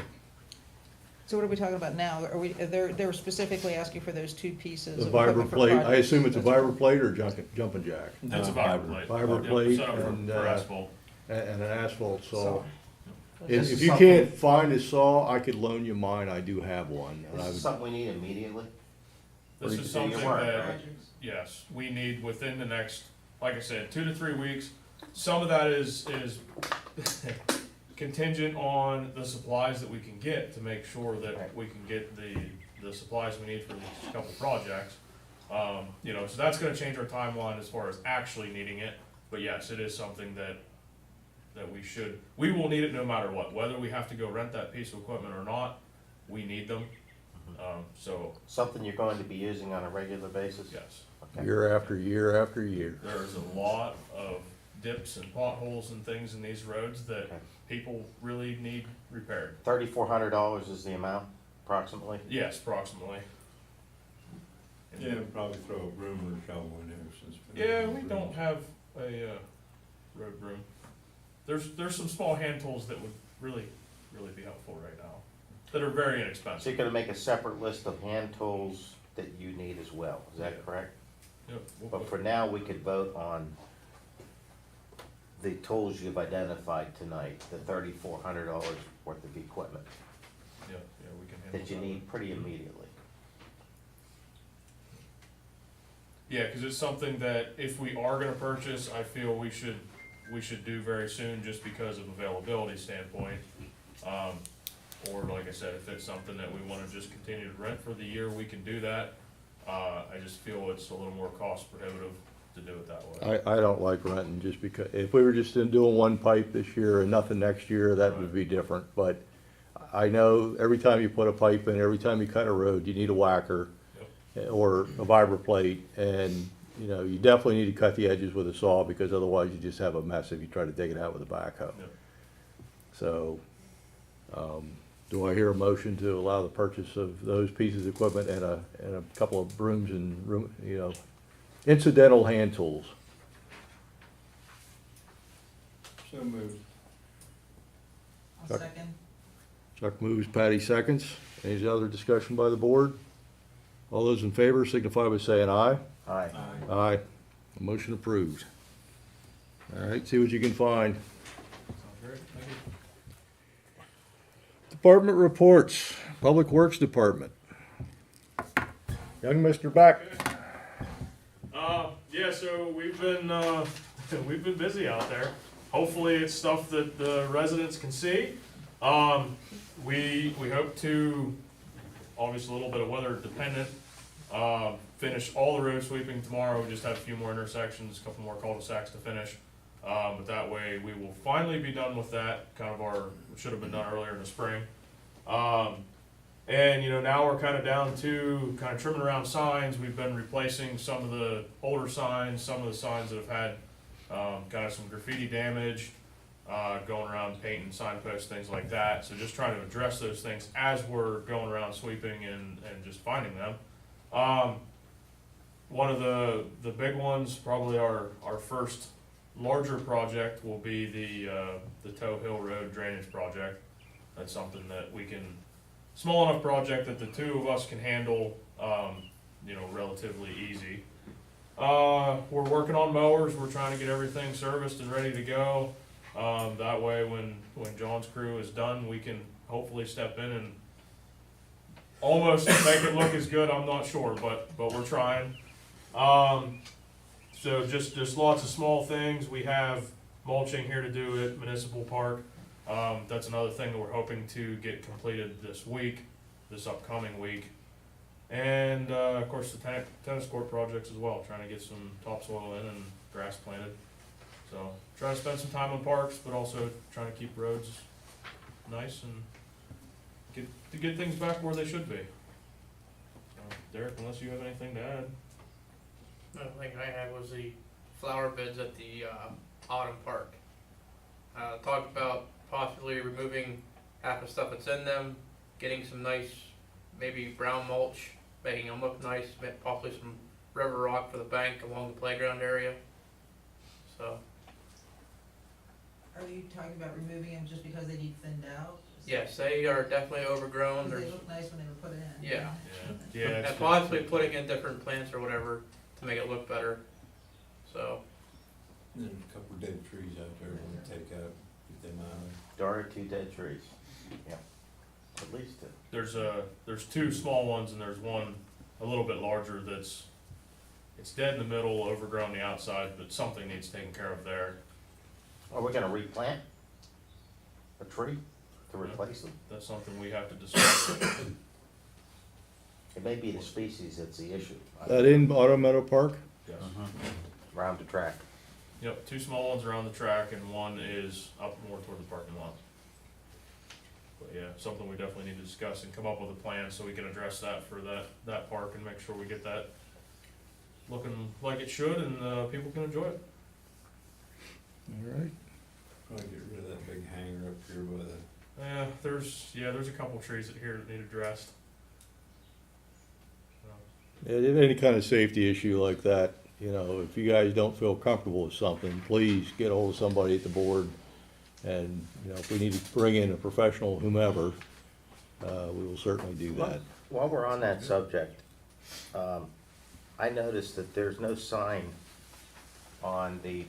So what are we talking about now? They're specifically asking for those two pieces The of vibra equipment for plate, I projects. assume it's a vibra plate or jumping jack? That's a vibra plate. Vibra Yep, plate set up for- and, for asphalt. And an asphalt saw. So- If This is you something- can't find a saw, I could loan you mine, I do have one. and I This is would- something we need immediately? This is So you something weren't, that, right? yes, we need within the next, like I said, 2 to 3 weeks. Some of that is contingent on the supplies that we can get to make sure that we can get the supplies we need for these couple projects. So that's gonna change our timeline as far as actually needing it, but yes, it is something that we will need it no matter what, whether we have to go rent that piece of equipment or not, we need them. So, Something you're going to be using on a regular basis? yes, Okay. Year after year after year. there's a lot of dips and potholes and things in these roads that Okay. people really need repaired. $3,400 is the amount approximately? Yes, approximately. Yeah, probably throw a broom or a shovel in there since. Yeah, we don't have a, road broom. There's some small hand tools that would really be helpful right now, that are very So you're inexpensive. gonna make a separate list of hand tools that you need as well, is that correct? Yep, we'll But put- for now, we could vote on the tools you've identified tonight, the $3,400 worth of equipment yeah, we can handle that you that. need pretty immediately. Yeah, cause it's something that if we are gonna purchase, I feel we should do very soon just because of availability standpoint. Or like I said, if it's something that we wanna just continue to rent for the year, we can do that. I just feel it's a little more cost prohibitive to do it that way. I don't like renting just because, if we were just doing one pipe this year and nothing next year, that would be different. But I know every time you put a pipe in, every time you cut a road, you need a whacker or a vibra plate. And, you definitely need to cut the edges with a saw because otherwise you just have a mess if you try to dig it out with a backhoe. Yep. So, do I hear a motion to allow the purchase of those pieces of equipment and a couple of brooms and incidental hand tools? So moved. I'll second. Chuck moves, Patty seconds. Any other discussion by the board? All those in favor signify by saying aye. Aye. Aye. Motion approved. All right, see what you can find. Sounds great, thank you. Department reports, Public Works Department. Young Mr. Beck. Yeah, so we've been busy out there. Hopefully it's stuff that the residents can see. We hope to, obviously a little bit of weather dependent, finish all the road sweeping tomorrow. We just have a few more intersections, a couple more cul-de-sacs to finish. But that way we will finally be done with that, should have been done earlier in the spring. And now we're kind of down to trimming around signs. We've been replacing some of the older signs, some of the signs that have had some graffiti damage. going around painting signposts, things like that. So just trying to address those things as we're going around sweeping and just finding them. One of the big ones, probably our first larger project, will be the Toe Hill Road drainage project. That's something that we can, small enough project that the two of us can handle, relatively easy. We're working on mowers. We're trying to get everything serviced and ready to go. That way, when John's crew is done, we can hopefully step in and almost make it look as good. I'm not sure, but we're trying. So just lots of small things. We have mulching here to do at Municipal Park. That's another thing that we're hoping to get completed this upcoming week. And, of course, the tennis court projects as well, trying to get some topsoil in and grass planted. So, trying to spend some time on parks, but also trying to keep roads nice and get things back where they should be. Derek, unless you have anything to add. The thing I had was the flower beds at the Autumn Park. Talked about possibly removing half the stuff that's in them, getting some nice, maybe brown mulch, making them look nice, possibly some river rock for the bank along the playground area. So, Are you talking about removing them just because they need thinned out? yes, they are definitely overgrown. Because they There's, look nice when they were put in. yeah. Yeah. And possibly putting in different plants or whatever to make it look better. So, There's a couple of dead trees out there we'll take out, get them out. There are 2 dead trees. Yeah, at least 2. There's 2 small ones and there's one a little bit larger it's dead in the middle, overgrown the outside, but something needs taken care of there. Are we gonna replant a tree to replace them? That's something we have to discuss. It may be the species that's the issue. That in Autumn Meadow Park? Yes. Around the track. Yep, 2 small ones around the track and one is up more toward the parking lot. But yeah, something we definitely need to discuss and come up with a plan so we can address that for that park and make sure we get that looking like it should and people can enjoy it. All right. Probably get rid of that big hanger up here by the. There's a couple trees here that need addressed. Any kind of safety issue like that, if you guys don't feel comfortable with something, please get ahold of somebody at the board. And, if we need to bring in a professional, whomever, we will certainly do that. While we're on that subject, I noticed that there's no sign on the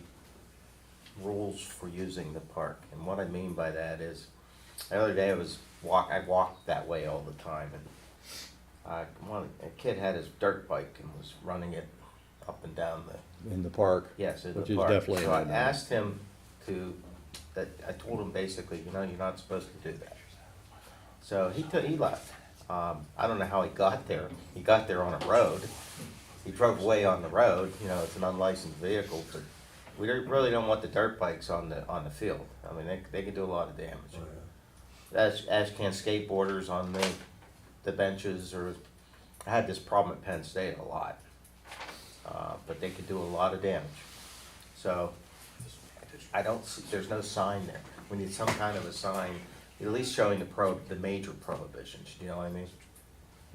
rules for using the park. And what I mean by that is, the other day I walked that way all the time, and a kid had his dirt bike and was running it up and down In the park. yes, in Which the is park. definitely So I not nice. asked him I told him basically, you're not supposed to do that. So he left. I don't know how he got there. He got there on a road. He drove away on the road, it's an unlicensed vehicle, but we really don't want the dirt bikes on the field. I mean, they can do a lot of damage. As can skateboarders on the benches, or I had this problem at Penn State a lot. But they could do a lot of damage. So I don't see, there's no sign there. We need some kind of a sign, at least showing the major prohibitions, you know what I mean?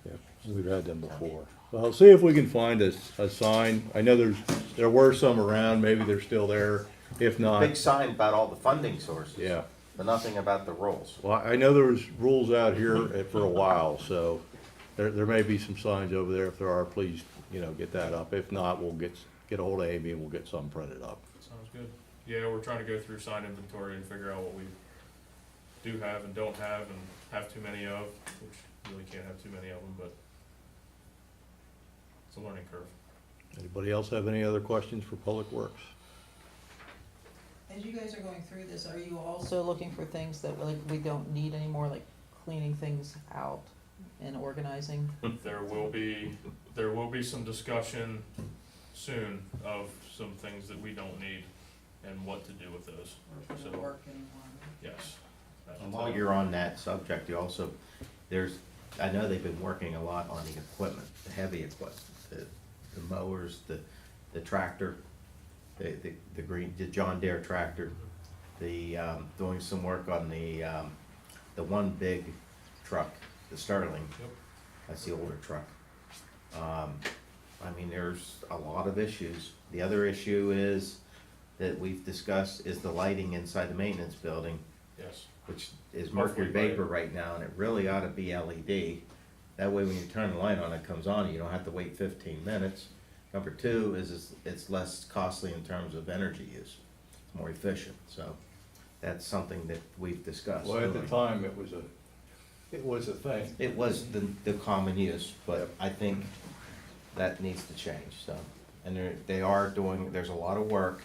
Yeah, we've had them before. Well, see if we can find a sign. I know there were some around, maybe they're still there. If not, Big sign about all the funding sources. yeah. But nothing about the rules. Well, I know there was rules out here for a while, so there may be some signs over there. If there are, please, get that up. If not, we'll get a hold of Amy and we'll get some printed up. Sounds good. Yeah, we're trying to go through sign inventory and figure out what we do have and don't have and have too many of, which really can't have too many of them, but it's a learning curve. Anybody else have any other questions for Public Works? As you guys are going through this, are you also looking for things that we don't need anymore, like cleaning things out and organizing? There will be some discussion soon of some things that we don't need and what to do with those. Or if it doesn't work anymore? Yes. And while you're on that subject, you also, I know they've been working a lot on the equipment, the heavy equipment, the mowers, the tractor, the John Deere tractor. doing some work on the one big truck, the Sterling. Yep. That's the older truck. I mean, there's a lot of issues. The other issue is, that we've discussed, is the lighting inside the maintenance building, Yes. which is mercury Hopefully by- vapor right now, and it really ought to be LED. That way, when you turn the light on, it comes on, you don't have to wait 15 minutes. Number two is it's less costly in terms of energy use, it's more efficient, so that's something that we've discussed. Well, at the doing. time, it was a thing. It was the common use, but I think that needs to change, so. And they are doing, there's a lot of work.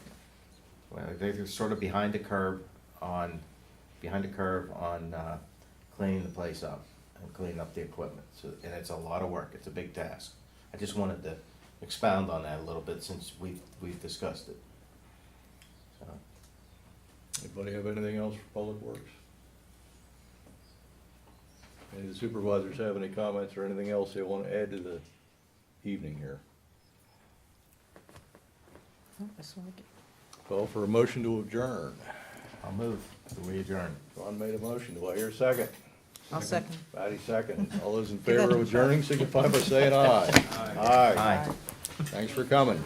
Well, they're sort of behind the curve on cleaning the place up and cleaning up the equipment. So, and it's a lot of work, it's a big task. I just wanted to expound on that a little bit since we've discussed it. So, Anybody have anything else for Public Works? Any of the supervisors have any comments or anything else they want to add to the evening here? Oh, that's like it. Call for a motion to adjourn. I'll move, we adjourn. Ron made a motion, do I hear a second? I'll second. Patty second. All those in Get that favor in of adjourning signify by saying aye. Aye. Thanks for coming.